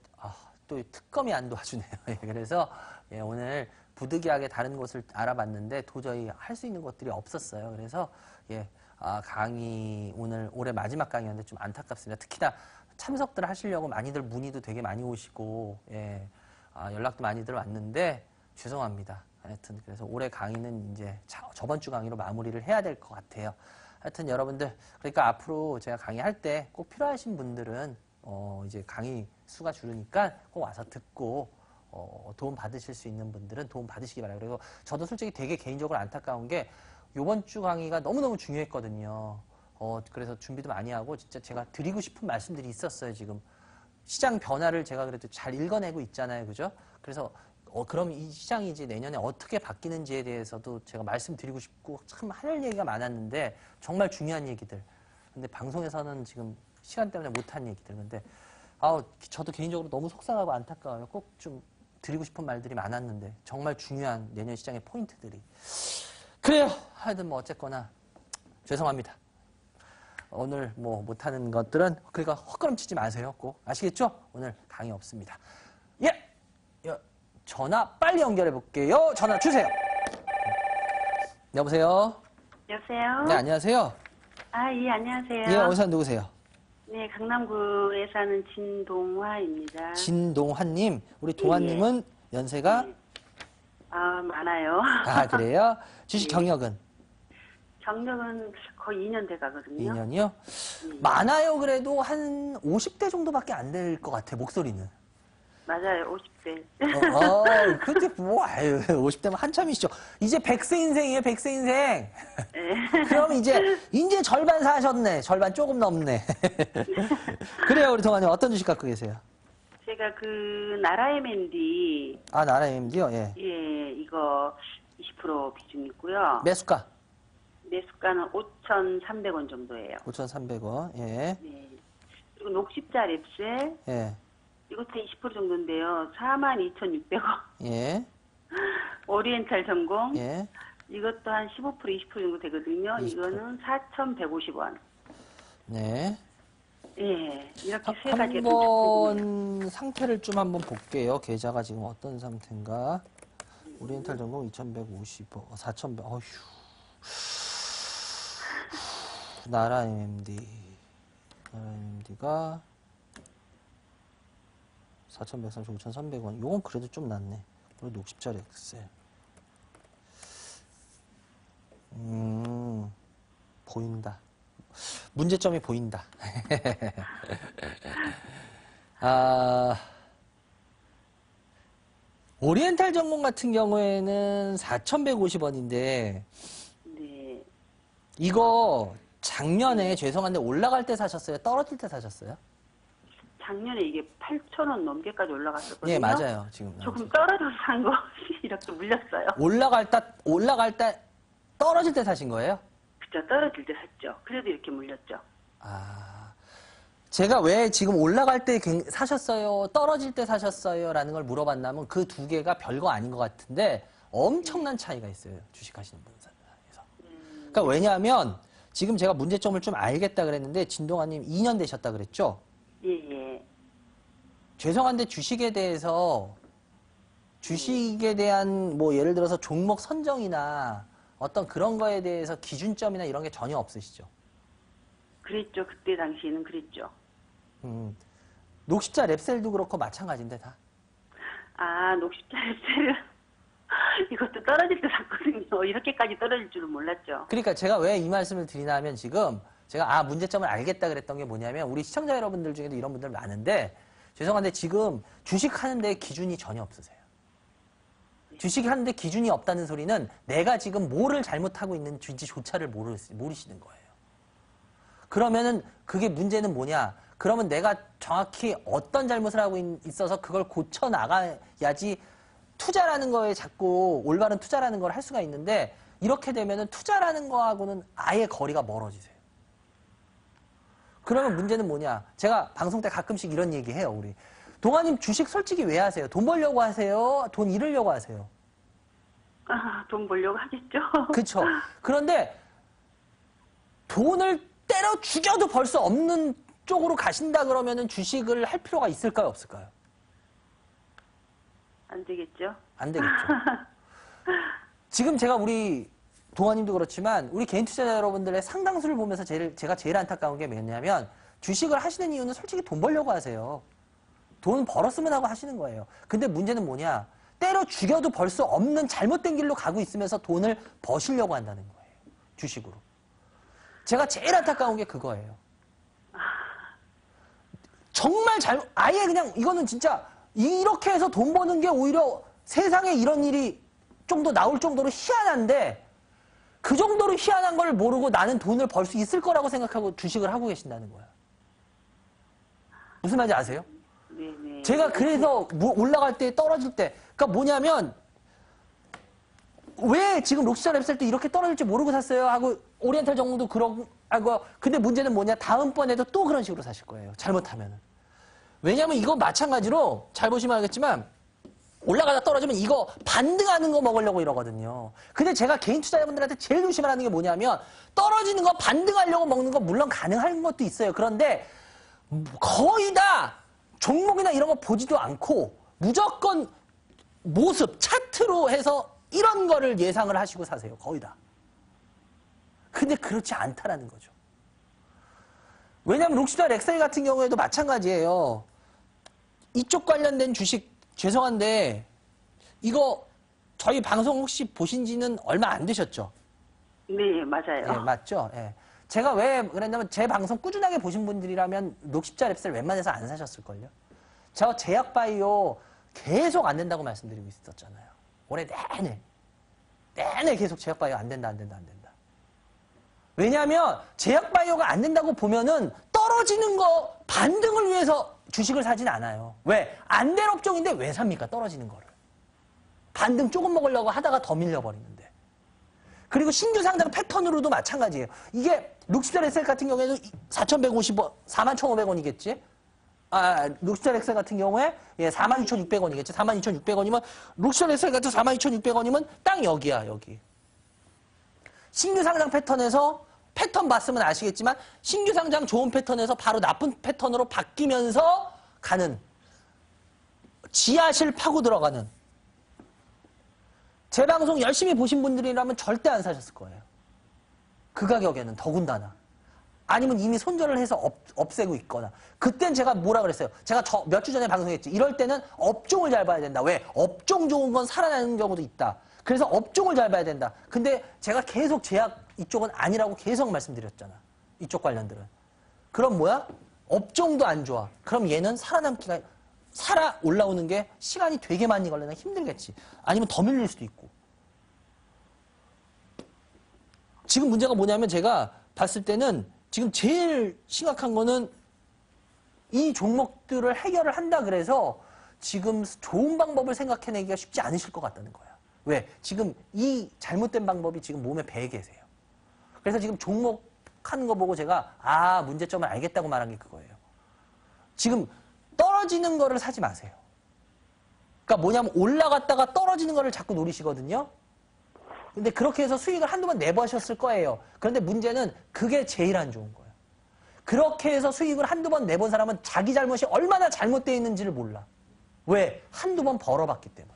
또 특검이 안 도와주네요. 예, 그래서 예, 오늘 부득이하게 다른 곳을 알아봤는데 도저히 할 수 있는 것들이 없었어요. 그래서 예, 강의 오늘 올해 마지막 강의였는데 좀 안타깝습니다. 특히나 참석들 하시려고 많이들 문의도 되게 많이 오시고 예, 연락도 많이들 왔는데 죄송합니다. 하여튼 그래서 올해 강의는 이제 저번 주 강의로 마무리를 해야 될 것 같아요. 하여튼 여러분들 그러니까 앞으로 제가 강의할 때 꼭 필요하신 분들은 이제 강의 수가 줄으니까 꼭 와서 듣고 도움 받으실 수 있는 분들은 도움 받으시기 바라요. 그리고 저도 솔직히 되게 개인적으로 안타까운 게 이번 주 강의가 너무너무 중요했거든요. 그래서 준비도 많이 하고 진짜 제가 드리고 싶은 말씀들이 있었어요. 지금 시장 변화를 제가 그래도 잘 읽어내고 있잖아요. 그죠? 그래서 그럼 이 시장이 이제 내년에 어떻게 바뀌는지에 대해서도 제가 말씀드리고 싶고 참 할 얘기가 많았는데 정말 중요한 얘기들. 근데 방송에서는 지금 시간 때문에 못한 얘기들. 근데 저도 개인적으로 너무 속상하고 안타까워요. 꼭 좀 드리고 싶은 말들이 많았는데 정말 중요한 내년 시장의 포인트들이. 그래요. 하여튼 뭐 어쨌거나 죄송합니다. 오늘 뭐 못하는 것들은 그러니까 헛걸음치지 마세요. 꼭 아시겠죠? 오늘 강의 없습니다. 예, 전화 빨리 연결해 볼게요. 전화 주세요. 여보세요. 여보세요? 네, 안녕하세요. 예, 안녕하세요. 예, 어디 사는 누구세요? 네, 강남구에 사는 진동화입니다. 진동환님. 우리 동환님은 연세가? 많아요. 그래요? 주식 경력은? 경력은 거의 2년 돼 가거든요. 2년이요? 많아요. 그래도 한 50대 정도밖에 안 될 것 같아, 목소리는. 맞아요, 50대. 근데 50대면 한참이시죠. 이제 100세 인생이에요, 100세 인생. 네. 그럼 이제 절반 사셨네. 절반 조금 넘네. 그래요, 우리 동아님 어떤 주식 갖고 계세요? 제가 나라 M&D. 나라 AMD요? 예. 예, 이거 20% 비중 있고요. 매수가? 매수가는 5,300원 정도예요. 5,300원, 예. 네. 그리고 녹십자 랩셀. 예. 이것도 20% 정도인데요. 42,600원. 예. 오리엔탈 전공. 예. 이것도 한 15%, 20% 정도 되거든요. 20%. 이거는 4,150원. 네. 예, 이렇게 세 가지가 좀 한번 상태를 좀 한번 볼게요. 계좌가 지금 어떤 상태인가. 오리엔탈 전공 2,150원, 4,100, 어휴. 나라 MMD가 4,130, 5,300원. 요건 그래도 좀 낫네. 그래도 60짜리 엑셀. 보인다. 문제점이 보인다. 오리엔탈 전공 같은 경우에는 4,150원인데, 네. 이거 작년에 죄송한데 올라갈 때 사셨어요? 떨어질 때 사셨어요? 작년에 이게 8,000원 넘게까지 올라갔었거든요. 예, 맞아요. 지금. 조금 떨어져서 산 것이 이렇게 물렸어요. 올라갈 때, 떨어질 때 사신 거예요? 그죠, 떨어질 때 샀죠. 그래도 이렇게 물렸죠. 제가 왜 지금 올라갈 때 사셨어요? 떨어질 때 사셨어요? 라는 걸 물어봤냐면 그 두 개가 별거 아닌 것 같은데 엄청난 차이가 있어요. 주식하시는 분들 사이에서. 그러니까 왜냐하면 지금 제가 문제점을 좀 알겠다 그랬는데 진동아님 2년 되셨다 그랬죠? 예, 예. 죄송한데 주식에 대한 뭐 예를 들어서 종목 선정이나 어떤 그런 거에 대해서 기준점이나 이런 게 전혀 없으시죠? 그랬죠. 그때 당시에는 그랬죠. 녹십자 랩셀도 그렇고 마찬가지인데 다. 아, 녹십자 랩셀은 이것도 떨어질 때 샀거든요. 이렇게까지 떨어질 줄은 몰랐죠. 그러니까 제가 왜 이 말씀을 드리냐면 지금 제가 문제점을 알겠다 그랬던 게 뭐냐면 우리 시청자 여러분들 중에도 이런 분들 많은데 죄송한데 지금 주식하는데 기준이 전혀 없으세요. 주식하는데 기준이 없다는 소리는 내가 지금 뭐를 잘못하고 있는지조차를 모르시는 거예요. 그러면은 그게 문제는 뭐냐? 그러면 내가 정확히 어떤 잘못을 하고 있어서 그걸 고쳐 나가야지 투자라는 거에 자꾸 올바른 투자라는 걸 할 수가 있는데 이렇게 되면은 투자라는 거하고는 아예 거리가 멀어지세요. 그러면 문제는 뭐냐? 제가 방송 때 가끔씩 이런 얘기 해요, 우리. 동아님 주식 솔직히 왜 하세요? 돈 벌려고 하세요? 돈 잃으려고 하세요? 아, 돈 벌려고 하겠죠. 그렇죠. 그런데 돈을 때려 죽여도 벌 수 없는 쪽으로 가신다 그러면은 주식을 할 필요가 있을까요, 없을까요? 안 되겠죠. 안 되겠죠. 지금 제가 우리 동아님도 그렇지만 우리 개인 투자자 여러분들의 상당수를 보면서 제가 제일 안타까운 게 뭐냐면 주식을 하시는 이유는 솔직히 돈 벌려고 하세요. 돈 벌었으면 하고 하시는 거예요. 근데 문제는 뭐냐? 때려 죽여도 벌 수 없는 잘못된 길로 가고 있으면서 돈을 버시려고 한다는 거예요. 주식으로. 제가 제일 안타까운 게 그거예요. 정말 아예 그냥 이거는 진짜 이렇게 해서 돈 버는 게 오히려 세상에 이런 일이 좀 더 나올 정도로 희한한데 그 정도로 희한한 걸 모르고 나는 돈을 벌 수 있을 거라고 생각하고 주식을 하고 계신다는 거야. 무슨 말인지 아세요? 네네. 제가 그래서 올라갈 때 떨어질 때 그러니까 뭐냐면 왜 지금 록시자 랩셀 때 이렇게 떨어질지 모르고 샀어요 하고 오리엔탈 정보도 그러고 근데 문제는 뭐냐 다음번에도 또 그런 식으로 사실 거예요. 잘못하면은. 왜냐면 이거 마찬가지로 잘 보시면 알겠지만 올라가다 떨어지면 이거 반등하는 거 먹으려고 이러거든요. 근데 제가 개인 투자자분들한테 제일 조심을 하는 게 뭐냐면 떨어지는 거 반등하려고 먹는 거 물론 가능한 것도 있어요. 그런데 거의 다 종목이나 이런 거 보지도 않고 무조건 모습, 차트로 해서 이런 거를 예상을 하시고 사세요. 거의 다. 근데 그렇지 않다라는 거죠. 왜냐하면 록시자 렉셀 같은 경우에도 마찬가지예요. 이쪽 관련된 주식 죄송한데 이거 저희 방송 혹시 보신 지는 얼마 안 되셨죠? 네, 맞아요. 네, 맞죠? 예. 제가 왜 그랬냐면 제 방송 꾸준하게 보신 분들이라면 록십자 랩셀 웬만해서 안 사셨을걸요? 저 제약바이오 계속 안 된다고 말씀드리고 있었잖아요. 올해 내내 계속 제약바이오 안 된다. 왜냐하면 제약바이오가 안 된다고 보면은 떨어지는 거 반등을 위해서 주식을 사진 않아요. 왜? 안 될 업종인데 왜 삽니까? 떨어지는 거를. 반등 조금 먹으려고 하다가 더 밀려버리는데. 그리고 신규 상장 패턴으로도 마찬가지예요. 이게 록십자 렉셀 같은 경우에는 4,150원, 41,500원이겠지? 록십자 렉셀 같은 경우에 42,600원이겠지? 42,600원이면 록십자 렉셀 같은 42,600원이면 딱 여기야, 여기. 신규 상장 패턴에서 패턴 봤으면 아시겠지만 신규 상장 좋은 패턴에서 바로 나쁜 패턴으로 바뀌면서 가는 지하실 파고 들어가는 제 방송 열심히 보신 분들이라면 절대 안 사셨을 거예요. 그 가격에는 더군다나. 아니면 이미 손절을 해서 없애고 있거나. 그땐 제가 뭐라 그랬어요? 제가 몇 주 전에 방송했지. 이럴 때는 업종을 잘 봐야 된다. 왜? 업종 좋은 건 살아나는 경우도 있다. 그래서 업종을 잘 봐야 된다. 근데 제가 계속 제약 이쪽은 아니라고 계속 말씀드렸잖아. 이쪽 관련들은. 그럼 뭐야? 업종도 안 좋아. 그럼 얘는 살아남기가 살아 올라오는 게 시간이 되게 많이 걸리나 힘들겠지. 아니면 더 밀릴 수도 있고. 지금 문제가 뭐냐면 제가 봤을 때는 지금 제일 심각한 거는 이 종목들을 해결을 한다 그래서 지금 좋은 방법을 생각해내기가 쉽지 않으실 것 같다는 거야. 왜? 지금 이 잘못된 방법이 지금 몸에 배에 계세요. 그래서 지금 종목 하는 거 보고 제가 문제점을 알겠다고 말한 게 그거예요. 지금 떨어지는 거를 사지 마세요. 그러니까 뭐냐면 올라갔다가 떨어지는 거를 자꾸 노리시거든요. 근데 그렇게 해서 수익을 한두 번 내보셨을 거예요. 그런데 문제는 그게 제일 안 좋은 거예요. 그렇게 해서 수익을 한두 번 내본 사람은 자기 잘못이 얼마나 잘못되어 있는지를 몰라. 왜? 한두 번 벌어봤기 때문에.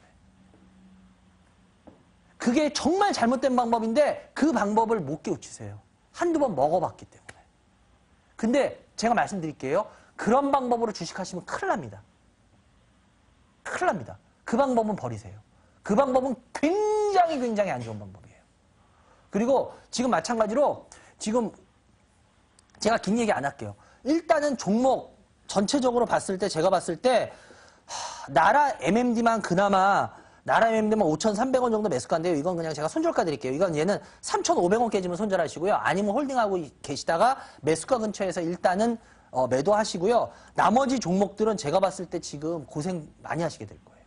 그게 정말 잘못된 방법인데 그 방법을 못 깨우치세요. 한두 번 먹어봤기 때문에. 근데 제가 말씀드릴게요. 그런 방법으로 주식하시면 큰일 납니다. 큰일 납니다. 그 방법은 버리세요. 그 방법은 굉장히 안 좋은 방법이에요. 그리고 지금 마찬가지로 지금 제가 긴 얘기 안 할게요. 일단은 종목 전체적으로 봤을 때 제가 봤을 때 나라 MMD만 그나마 나라 MMD만 5,300원 정도 매수가인데요. 이건 그냥 제가 손절가 드릴게요. 이건 얘는 3,500원 깨지면 손절하시고요. 아니면 홀딩하고 계시다가 매수가 근처에서 일단은 매도하시고요. 나머지 종목들은 제가 봤을 때 지금 고생 많이 하시게 될 거예요.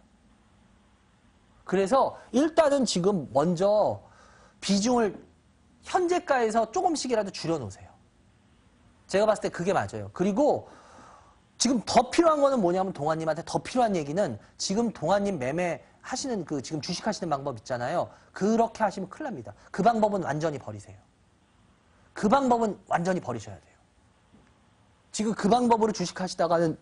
그래서 일단은 지금 먼저 비중을 현재가에서 조금씩이라도 줄여놓으세요. 제가 봤을 때 그게 맞아요. 그리고 지금 더 필요한 거는 뭐냐면 동아님한테 더 필요한 얘기는 지금 동아님 매매하시는 지금 주식하시는 방법 있잖아요. 그렇게 하시면 큰일 납니다. 그 방법은 완전히 버리세요. 그 방법은 완전히 버리셔야 돼요. 지금 그 방법으로 주식하시다가는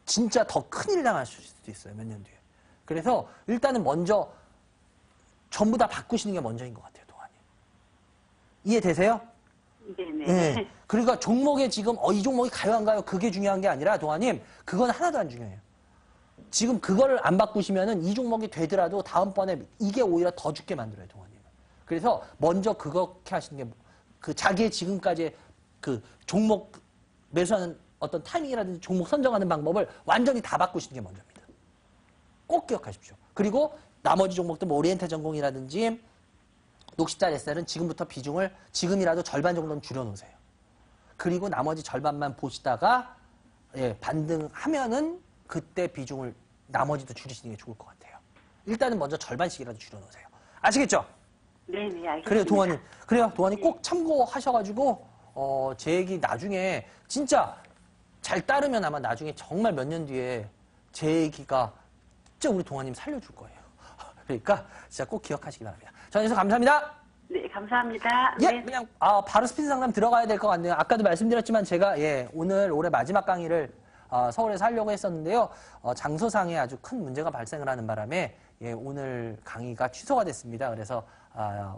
진짜 더 큰일 당하실 수도 있어요. 몇 년 뒤에. 그래서 일단은 먼저 전부 다 바꾸시는 게 먼저인 것 같아요. 동아님. 이해되세요? 네네. 네. 그러니까 종목에 지금 이 종목이 가요 안 가요 그게 중요한 게 아니라 동아님 그건 하나도 안 중요해요. 지금 그거를 안 바꾸시면은 이 종목이 되더라도 다음번에 이게 오히려 더 죽게 만들어요. 동아님. 그래서 먼저 그렇게 하시는 게 자기의 지금까지의 종목 매수하는 어떤 타이밍이라든지 종목 선정하는 방법을 완전히 다 바꾸시는 게 먼저입니다. 꼭 기억하십시오. 그리고 나머지 종목들 오리엔탈 전공이라든지 녹십자 SR은 지금부터 비중을 지금이라도 절반 정도는 줄여놓으세요. 그리고 나머지 절반만 보시다가 반등하면은 그때 비중을 나머지도 줄이시는 게 좋을 것 같아요. 일단은 먼저 절반씩이라도 줄여놓으세요. 아시겠죠? 네네, 알겠습니다. 그래요, 동아님. 그래요, 동아님 꼭 참고하셔가지고 제 얘기 나중에 진짜 잘 따르면 아마 나중에 정말 몇 년 뒤에 제 얘기가 진짜 우리 동아님 살려줄 거예요. 그러니까 진짜 꼭 기억하시기 바랍니다. 전해주셔서 감사합니다. 네, 감사합니다. 예, 네. 그냥 바로 스피드 상담 들어가야 될 것 같네요. 아까도 말씀드렸지만 제가 오늘 올해 마지막 강의를 서울에서 하려고 했었는데요. 장소상에 아주 큰 문제가 발생을 하는 바람에 오늘 강의가 취소가 됐습니다. 그래서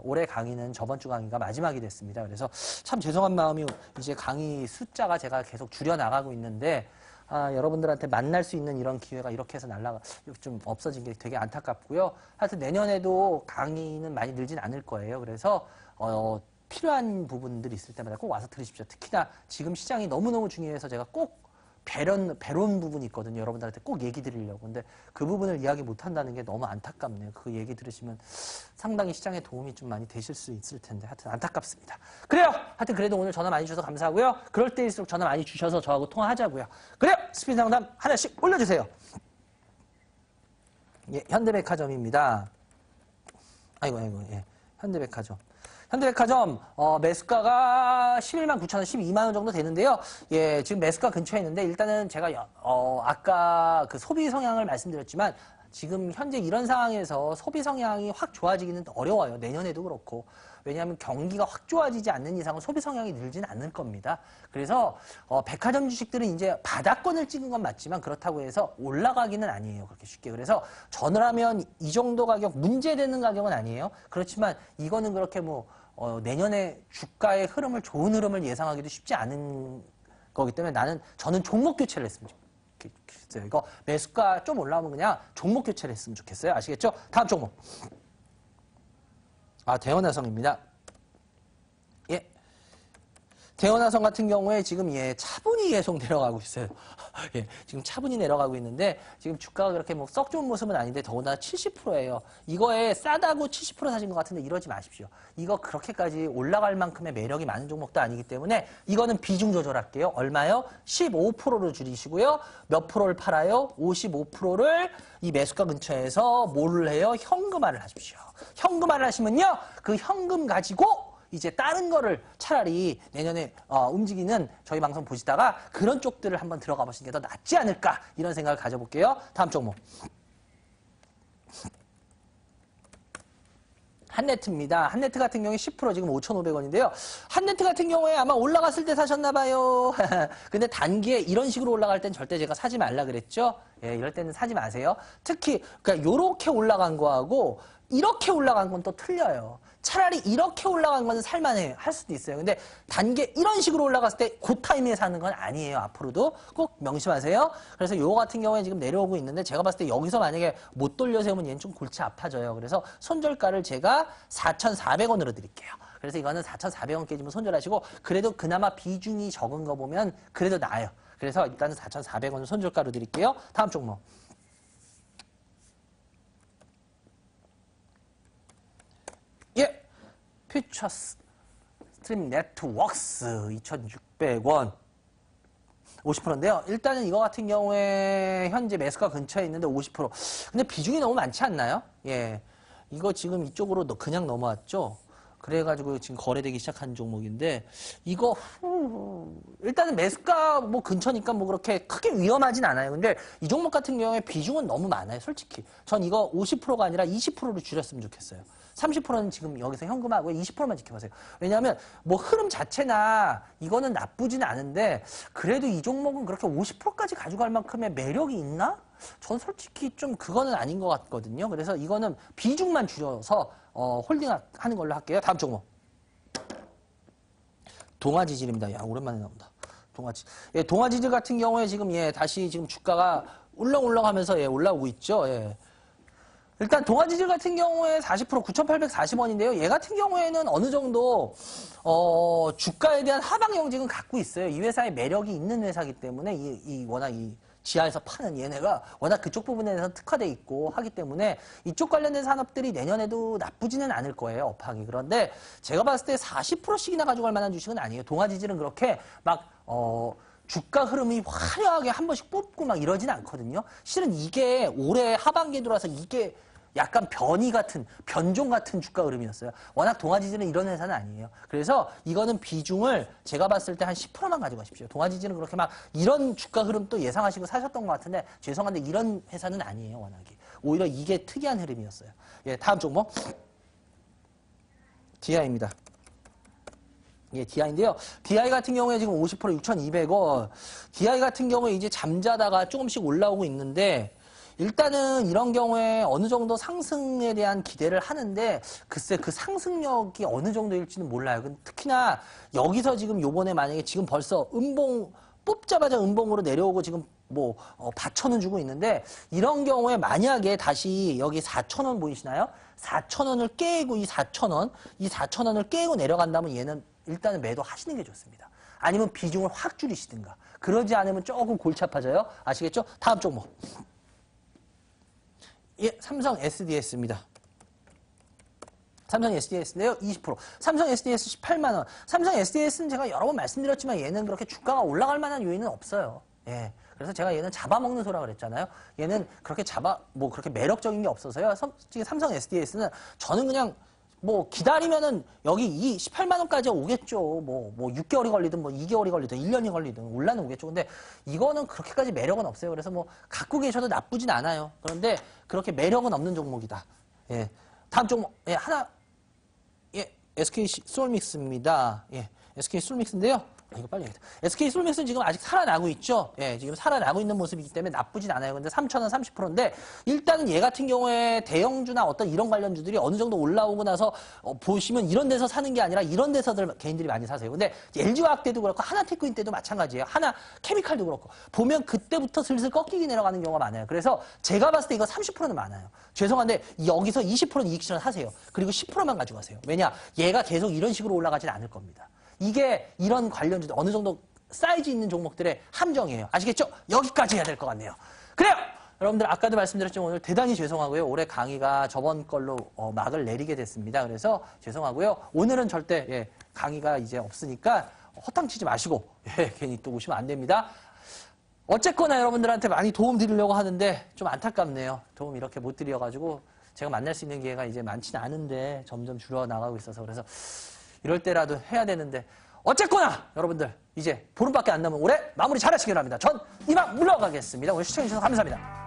올해 강의는 저번 주 강의가 마지막이 됐습니다. 그래서 참 죄송한 마음이 이제 강의 숫자가 제가 계속 줄여나가고 있는데 여러분들한테 만날 수 있는 이런 기회가 이렇게 해서 좀 없어진 게 되게 안타깝고요. 하여튼 내년에도 강의는 많이 늘진 않을 거예요. 그래서 필요한 부분들이 있을 때마다 꼭 와서 들으십시오. 특히나 지금 시장이 너무너무 중요해서 제가 꼭 배론 부분이 있거든요. 여러분들한테 꼭 얘기 드리려고. 근데 그 부분을 이야기 못 한다는 게 너무 안타깝네요. 그 얘기 들으시면 상당히 시장에 도움이 좀 많이 되실 수 있을 텐데 하여튼 안타깝습니다. 그래요. 하여튼 그래도 오늘 전화 많이 주셔서 감사하고요. 그럴 때일수록 전화 많이 주셔서 저하고 통화하자고요. 그래요. 스피드 상담 하나씩 올려주세요. 현대백화점입니다. 아이고 현대백화점. 현대백화점 매수가가 11만 9천 원, 12만 원 정도 되는데요. 지금 매수가 근처에 있는데 일단은 제가 아까 그 소비 성향을 말씀드렸지만 지금 현재 이런 상황에서 소비 성향이 확 좋아지기는 어려워요. 내년에도 그렇고. 왜냐하면 경기가 확 좋아지지 않는 이상은 소비 성향이 늘지는 않을 겁니다. 그래서 백화점 주식들은 이제 바닥권을 찍은 건 맞지만 그렇다고 해서 올라가기는 아니에요. 그렇게 쉽게. 그래서 전후라면 이 정도 가격 문제되는 가격은 아니에요. 그렇지만 이거는 그렇게 내년에 주가의 흐름을 좋은 흐름을 예상하기도 쉽지 않은 거기 때문에 저는 종목 교체를 했으면 좋겠어요. 이거 매수가 좀 올라오면 그냥 종목 교체를 했으면 좋겠어요. 아시겠죠? 다음 종목. 대원화성입니다. 대원화성 같은 경우에 지금 차분히 계속 내려가고 있어요. 지금 차분히 내려가고 있는데 지금 주가가 그렇게 썩 좋은 모습은 아닌데 더군다나 70%예요. 이거에 싸다고 70% 사신 것 같은데 이러지 마십시오. 이거 그렇게까지 올라갈 만큼의 매력이 많은 종목도 아니기 때문에 이거는 비중 조절할게요. 얼마요? 15%로 줄이시고요. 몇 프로를 팔아요? 55%를 이 매수가 근처에서 뭐를 해요? 현금화를 하십시오. 현금화를 하시면요. 그 현금 가지고 이제 다른 거를 차라리 내년에 움직이는 저희 방송 보시다가 그런 쪽들을 한번 들어가 보시는 게 더 낫지 않을까 이런 생각을 가져볼게요. 다음 종목. 한네트입니다. 한네트 같은 경우에 10% 지금 5,500원인데요. 한네트 같은 경우에 아마 올라갔을 때 사셨나봐요. 근데 단기에 이런 식으로 올라갈 땐 절대 제가 사지 말라 그랬죠. 예, 이럴 때는 사지 마세요. 특히 그러니까 요렇게 올라간 거하고 이렇게 올라간 건 또 틀려요. 차라리 이렇게 올라간 건 살만해 할 수도 있어요. 근데 단계 이런 식으로 올라갔을 때 그 타이밍에 사는 건 아니에요. 앞으로도 꼭 명심하세요. 그래서 요거 같은 경우에 지금 내려오고 있는데 제가 봤을 때 여기서 만약에 못 돌려 세우면 얘는 좀 골치 아파져요. 그래서 손절가를 제가 4,400원으로 드릴게요. 그래서 이거는 4,400원 깨지면 손절하시고 그래도 그나마 비중이 적은 거 보면 그래도 나아요. 그래서 일단은 4,400원을 손절가로 드릴게요. 다음 종목. 예, 퓨처 스트림 네트워크스 2,600원 50%인데요. 일단은 이거 같은 경우에 현재 매수가 근처에 있는데 50%. 근데 비중이 너무 많지 않나요? 예, 이거 지금 이쪽으로 그냥 넘어왔죠. 그래가지고 지금 거래되기 시작한 종목인데 이거 일단은 매수가 뭐 근처니까 뭐 그렇게 크게 위험하진 않아요. 근데 이 종목 같은 경우에 비중은 너무 많아요. 솔직히 전 이거 50%가 아니라 20%로 줄였으면 좋겠어요. 30%는 지금 여기서 현금하고 20%만 지켜보세요. 왜냐하면 뭐 흐름 자체나 이거는 나쁘진 않은데 그래도 이 종목은 그렇게 50%까지 가져갈 만큼의 매력이 있나? 전 솔직히 좀 그거는 아닌 것 같거든요. 그래서 이거는 비중만 줄여서 홀딩하는 걸로 할게요. 다음 종목. 동아지질입니다. 야, 오랜만에 나온다. 동아지질. 예, 동아지질 같은 경우에 지금 예, 다시 지금 주가가 울렁울렁하면서 예, 올라오고 있죠. 예. 일단 동아지질 같은 경우에 40% 9,840원인데요. 얘 같은 경우에는 어느 정도 주가에 대한 하방 영직은 갖고 있어요. 이 회사의 매력이 있는 회사이기 때문에 워낙 이 지하에서 파는 얘네가 워낙 그쪽 부분에 대해서 특화돼 있고 하기 때문에 이쪽 관련된 산업들이 내년에도 나쁘지는 않을 거예요. 업하기. 그런데 제가 봤을 때 40%씩이나 가져갈 만한 주식은 아니에요. 동아지질은 그렇게 막 주가 흐름이 화려하게 한 번씩 뽑고 막 이러진 않거든요. 실은 이게 올해 하반기에 들어와서 이게 약간 변종 같은 주가 흐름이었어요. 워낙 동아지질은 이런 회사는 아니에요. 그래서 이거는 비중을 제가 봤을 때 한 10%만 가져가십시오. 동아지질은 그렇게 막 이런 주가 흐름 또 예상하시고 사셨던 것 같은데 죄송한데 이런 회사는 아니에요. 워낙에. 오히려 이게 특이한 흐름이었어요. 예, 다음 종목. DI입니다. 예, DI인데요. DI 같은 경우에 지금 50% 6,200원. DI 같은 경우에 이제 잠자다가 조금씩 올라오고 있는데 일단은 이런 경우에 어느 정도 상승에 대한 기대를 하는데 글쎄 그 상승력이 어느 정도일지는 몰라요. 특히나 여기서 지금 요번에 만약에 지금 벌써 뽑자마자 음봉으로 내려오고 지금 뭐 받쳐는 주고 있는데 이런 경우에 만약에 다시 여기 4,000원 보이시나요? 4,000원을 깨고 이 4,000원을 깨고 내려간다면 얘는 일단은 매도하시는 게 좋습니다. 아니면 비중을 확 줄이시든가. 그러지 않으면 조금 골치 아파져요. 아시겠죠? 다음 종목. 예, 삼성 SDS입니다. 삼성 SDS인데요. 20%. 삼성 SDS 18만원. 삼성 SDS는 제가 여러 번 말씀드렸지만 얘는 그렇게 주가가 올라갈 만한 요인은 없어요. 예. 그래서 제가 얘는 잡아먹는 소라 그랬잖아요. 얘는 그렇게 그렇게 매력적인 게 없어서요. 솔직히 삼성 SDS는 저는 그냥 뭐 기다리면은 여기 이 18만원까지 오겠죠. 뭐 6개월이 걸리든 뭐 2개월이 걸리든 1년이 걸리든 올라는 오겠죠. 근데 이거는 그렇게까지 매력은 없어요. 그래서 뭐 갖고 계셔도 나쁘진 않아요. 그런데 그렇게 매력은 없는 종목이다. 예. 다음 종목. 예, 예, SK 솔믹스입니다. 예. SK 솔믹스인데요. 이거 빨리 해야겠다. SK 솔믹스는 지금 아직 살아나고 있죠. 예, 지금 살아나고 있는 모습이기 때문에 나쁘진 않아요. 근데 3,000원 30%인데 일단은 얘 같은 경우에 대형주나 어떤 이런 관련주들이 어느 정도 올라오고 나서 보시면 이런 데서 사는 게 아니라 이런 데서들 개인들이 많이 사세요. 근데 LG화학 때도 그렇고 하나테크인 때도 마찬가지예요. 하나케미칼도 그렇고 보면 그때부터 슬슬 꺾이게 내려가는 경우가 많아요. 그래서 제가 봤을 때 이거 30%는 많아요. 죄송한데 여기서 20%는 이익 실현 하세요. 그리고 10%만 가져가세요. 왜냐? 얘가 계속 이런 식으로 올라가진 않을 겁니다. 이게 이런 관련주들 어느 정도 사이즈 있는 종목들의 함정이에요. 아시겠죠? 여기까지 해야 될 것 같네요. 그래요! 여러분들 아까도 말씀드렸지만 오늘 대단히 죄송하고요. 올해 강의가 저번 걸로 막을 내리게 됐습니다. 그래서 죄송하고요. 오늘은 절대 강의가 이제 없으니까 허탕치지 마시고 괜히 또 오시면 안 됩니다. 어쨌거나 여러분들한테 많이 도움 드리려고 하는데 좀 안타깝네요. 도움 이렇게 못 드려가지고 제가 만날 수 있는 기회가 이제 많지는 않은데 점점 줄어나가고 있어서 그래서 이럴 때라도 해야 되는데 어쨌거나 여러분들 이제 보름밖에 안 남은 올해 마무리 잘 하시기 바랍니다. 전 이만 물러가겠습니다. 오늘 시청해주셔서 감사합니다.